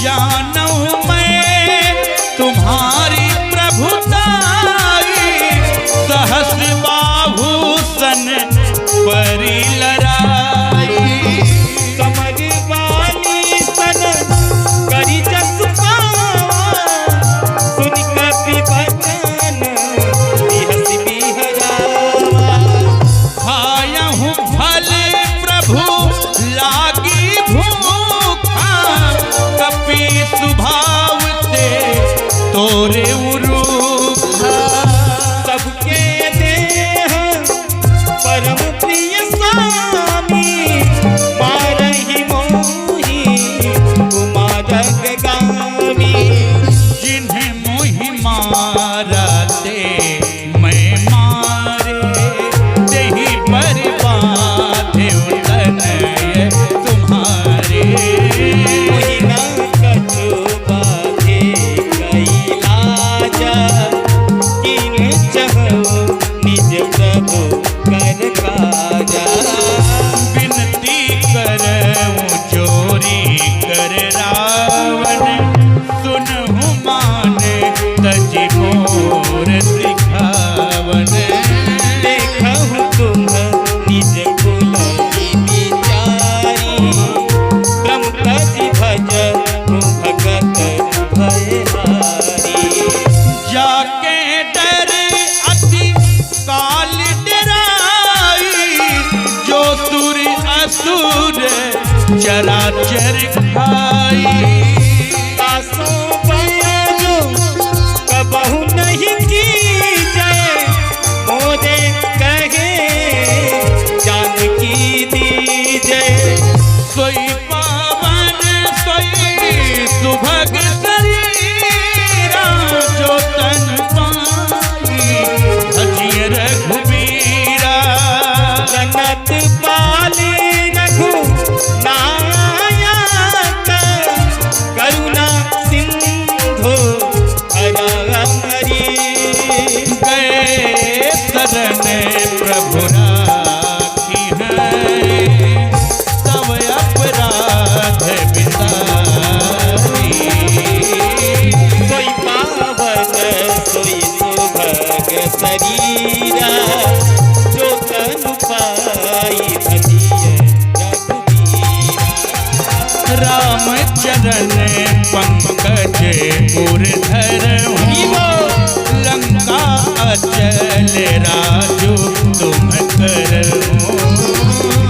जानू मैं तुम्हारी प्रभुताई, सहस्र बाहु सन परि लराई। चराचर खाई। आसो बयानो कबहु नहीं की जय, मोरे कहे जानकी दीजय। सोई पावन सोई सुभग शरीरा, जो तन पाई भजिय रघुबीरा। जगत पाले रघु नायक, करुणा सिंधु हरि। गए शरण प्रभु राखी है, तब अपराध बिसारी। सोई पावन सोई सुभग शरीरा, जो तनु पाई भजिय रघुबीरा। राम चरण पंकज उर्धर हूँ, लंका अचल राजू तुम करहूँ।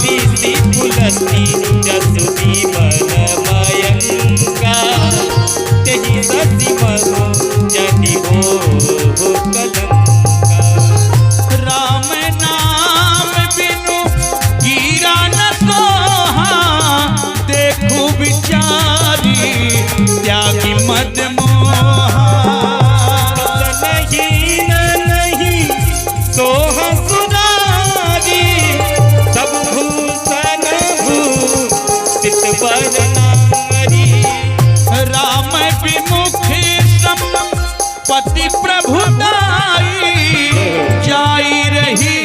ऋषि तुलसी जसुदी मन मयंका, तेहि सति मनु जनि हो कलंका। राम नाम बिनु गिरा न सोहा, देखू बिचारी त्यागी मद मोहा। नहीं सोह सुरारी, सब भूषण भूषित वर नारी। राम विमुख पति प्रभुदाई, जाई रही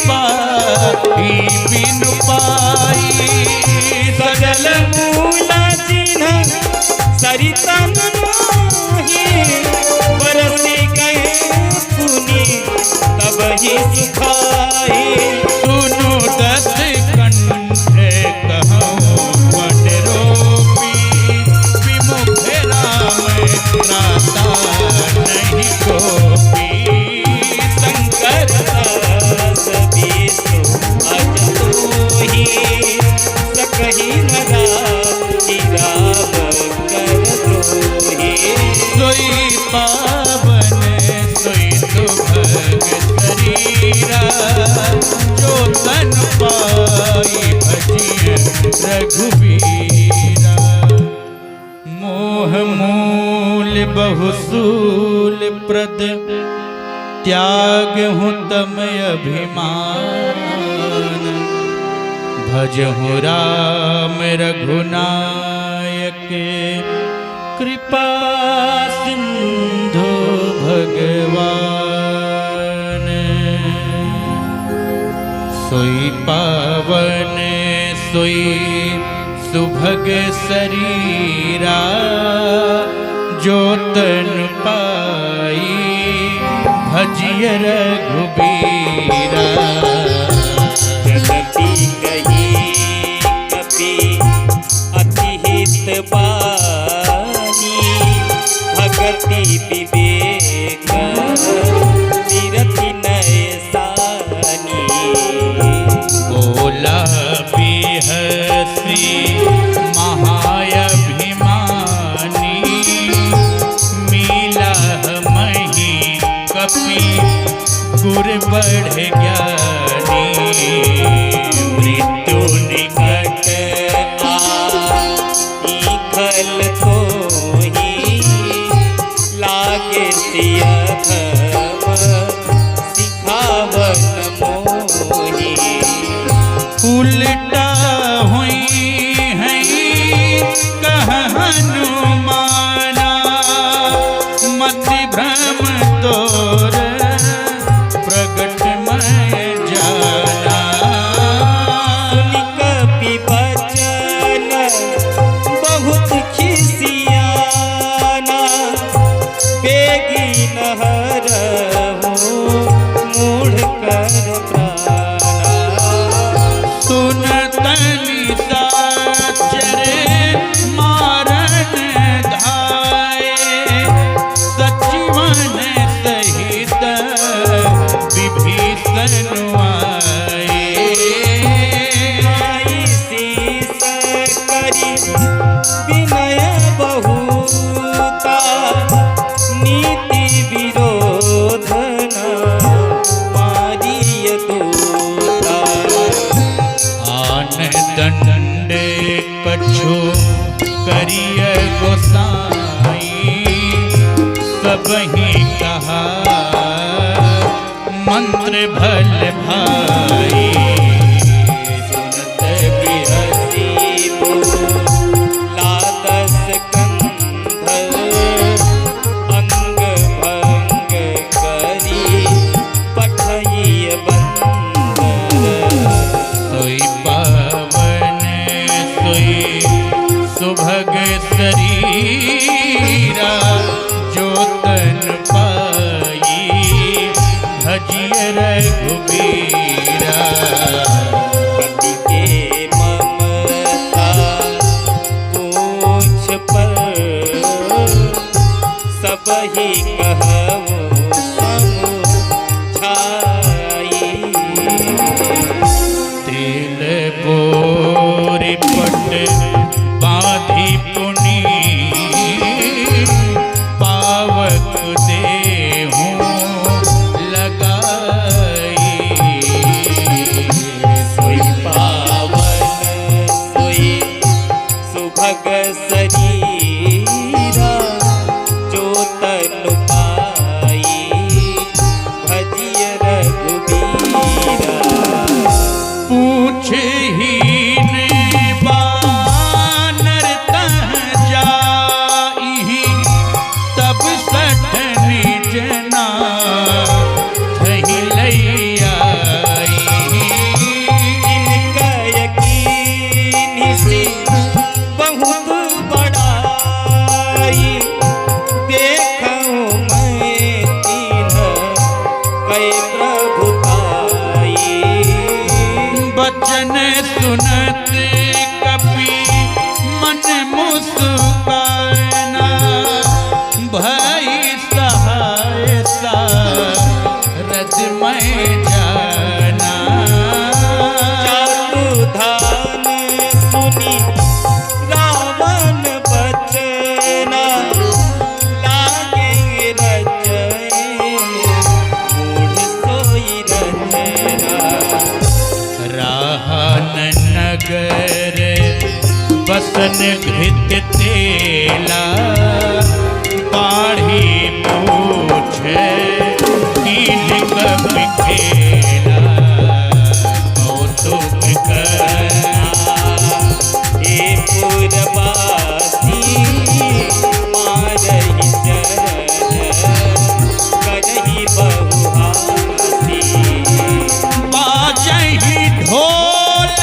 पाई बिनु पाई। सजल मूला चिन्ह सरिता नाही, बरसी गए पुनि तब ही सुखाई। सुनु दस कंठ कहूँ वन रोपी, विमुख राम त्राता नहीं कोपी। शंकर दास विष्णु अज तोहि, सकहि न राखी राम कर द्रोही। सोई पावन सोई सुभग शरीरा, जो तन पाई भजिय रघुबीरा। मोह मूल बहुसूल प्रद, त्याग हूँ तम अभिमान। भजहु राम रघुनायक, कृपा सिंधु भगवान। सोई पावन सोई सुभग शरीरा, जो तन पाई भजिय रघुबीरा। जगति कही कपि अति हित बानी, भगति विवेक निरति नय सानी। बोला बिहसी महाअभिमानी, मिला मही कपि गुर बढ़ ज्ञानी। मृत्यु निकट आई खल कोहि, लागे सिय भव सिखावन मोहि। उल्टा हुई है कह हनुमाना, मति भ्रम तोर प्रगट मैं जाना। सुनि कपि बचन बहुत खिसियाना, बेगी न हरहु मूढ़ कर प्राणा। सुनता करिय गोसाई सबही कहा मंत्र भल भाई। सुनत बिहसी लादस कंध अंग भंग करी पठइय बंदर। सोई पावन सोई सुभग शरीरा जो तन पाई भजिय रघुबीरा। कपि के ममता पूछ पर सबहि कहु समझाई। तेल बोरी पट बाधी पुनी पावक देहूं लगाई। सोई पावन सोई सुभग शरीरा जो तनु पाई भजिय रघुबीरा। पूछ हीन बानर तह जाई तब सठनी जना थही लैयाई। इनका यकीन सी बहुत बड़ाई देखूं मैं तीन कई प्रभुताई। बचन सुनत कपि मन मुस्काना भाई सहाय सारद मैं जाना। चातुधान सुनी रावण बचना लागे रचय मूढ़ सोई रचना। राहन नगर बसन घृत तेला पाढ़ी पूछे कीन कपि खेला। कौतुक करना हे पुरवासी मारहि चरण करहि बहुहासी। बाजहि ढोल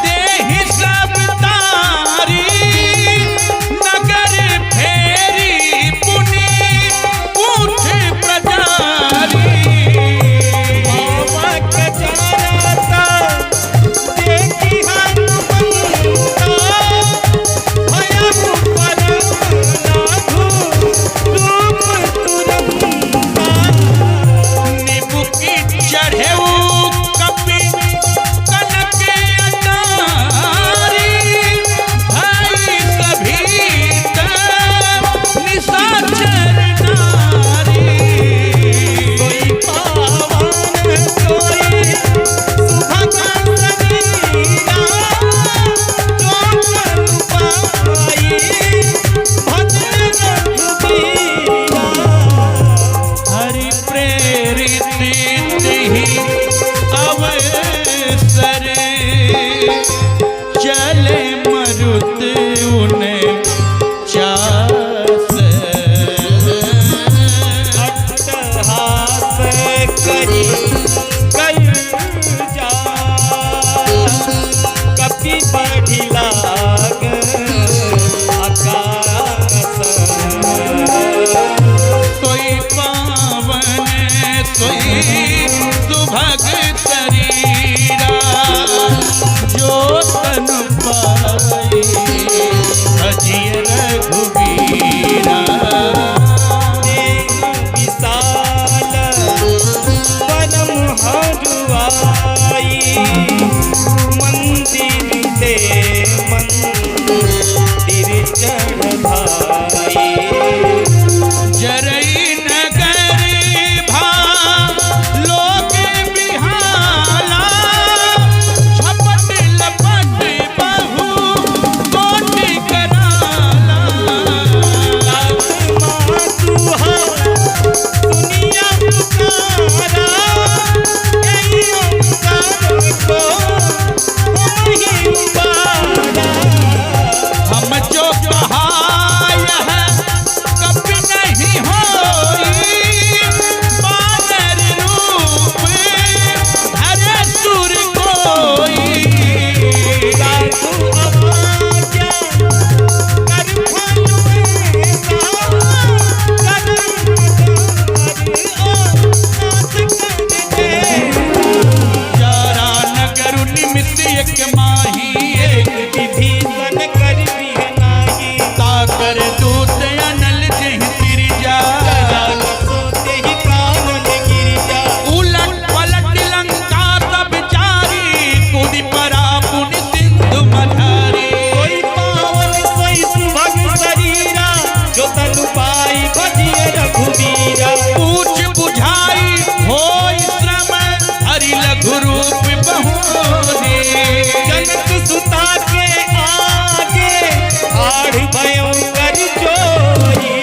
देहि सब तारी नगर फेरी पुनि पूछ प्रजारी। पावक जरता देखि हनुमंता भयउ परम नाधु रूप तुरंता। निबुकि चढ़ेऊ कपि कनक अटारी भाई सभी निशाचर नारी। सोई पावन सोई सुभग शरीरा जो तनु पाई भजिय रघुबीरा। हरि प्रेरित ही अवसर चले मरुत उन्हें चास। अट्टहास करी कल जा कपि बढ़ि लाग आकाश। सोई पावन सोई सुभग शरीरा जो तन पाई भजिय रघुबीरा। विशाल वनम हरुआई मंदिर ते मंदिर चढ़ भाई। जरई नगर भा लोग बिहाला झपट लपट बहु कोटि कर एक माही एक विभीषण कर दिह नाही। साकर दूत अनल जहि तिरजा जया न सोते ही कानन गिरिजा। उलट पलट लंका सब जारी कूदी परा पुनि सिंधु मझारी कोई पावन सोई सुभग शरीरा जो तनु पाई भजिय रघुवीरा। पूछ बुझाई होई श्रम हरि लघु रूप बहुरी जनक सुता के आगे आढ़ भयंकर जोरी।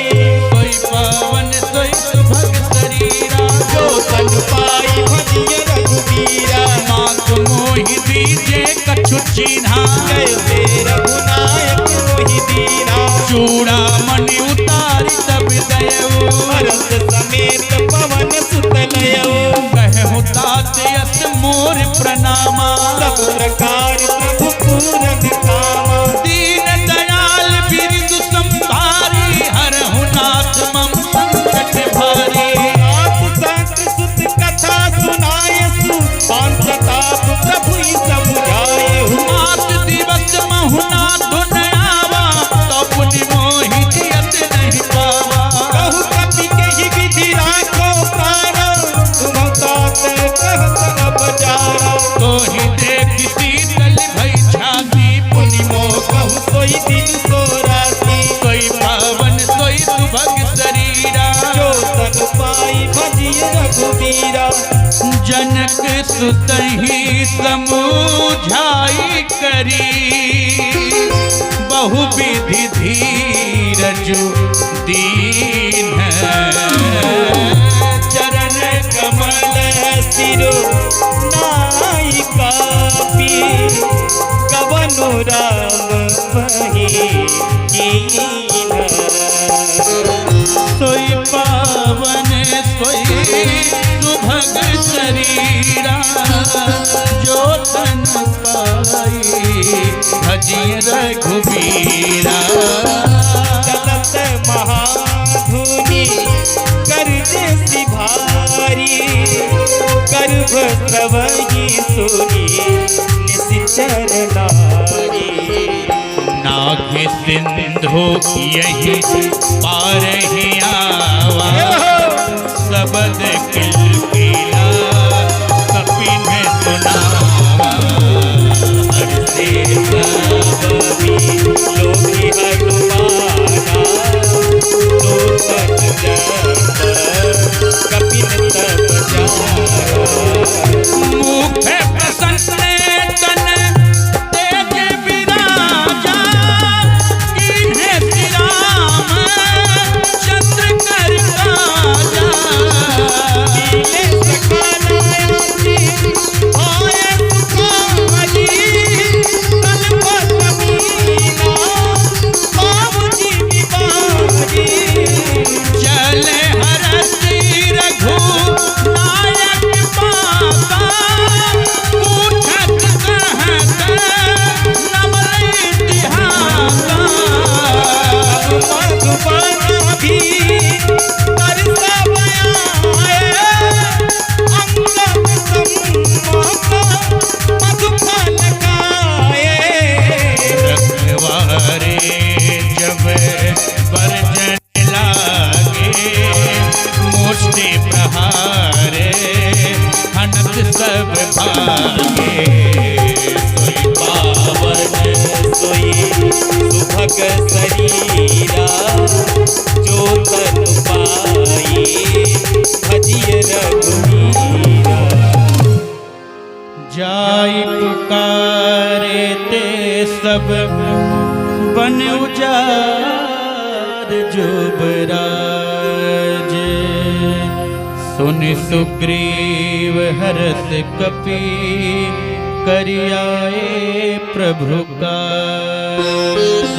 कोई पावन सोई सुभग शरीरा जो तनु पाई भजिय रघुवीरा। माख मोहि दीजे कछु चिन्हा कैसे रघुनायक मोहि दीना। चूड़ा मणि उतारी तब दयऊ भरत समेत पवन सुत लयऊ। कहु तात यस मोर प्रणामा सब प्रकार प्रभु पूरन कामा। दीन दयाल बिरदु संभारी हरहु नाथ मम संकट भारी आप संत सुत कथा सुनायसु पांचताप प्रभु समुझायहु। मात दिवस महुना धुन आवा तपुनि मोहि जियत नहीं पावा कहु कपि कहि विधि राखो प्राण तुम तात कहत न बचारा। तोहि देख शीतल भई छाती पुनि मोह कहु सोई दिन सो राति। कोई पावन सोई सुभग शरीरा जो तनु पाई भजिय रघुवीरा। जनक सुतहि समूझाई करी बहु विधि धीरजु दीन चरण कमल सिरो नाई कापी कवनु राम वही कीन्ह। सोई पावन सोई सुभग शरीरा जो तन पाई भजिय रघुवीरा चलत महाधुनि गर्जे सिभारी। गर्भ प्रवही सुनी निशिचर नारी। नाग सिंधु यही पार ही आवा सबद किलकिला कपिन सुनावा हरसे सबी लोकी हनुमाना। लोकन जप कपिन तप जारा। मुख प्रसन्न तन तेज विराजा कीन्हे श्री राम चंद्र कर काजा नीले सकालायासी आये सुखारी। कल्पत मीना बाबूजी बिबारी। चल हरसि रघु नायक पासा पूछत कहत नवल इतिहासा मधुबन भी तरसा बयाए। अंगद सम्मत मधुफल खाए। रखवारे जब बरजन लागे मुष्टि प्रहारे हनत सब भागे सोई पावन सोई सुभग शरीरा। जो तनु पाई भजिय रघुवीरा। जाई पुकारे ते सब बन उजार जुबराज सुन सुग्रीव हरस कपि करियाए प्रभु काज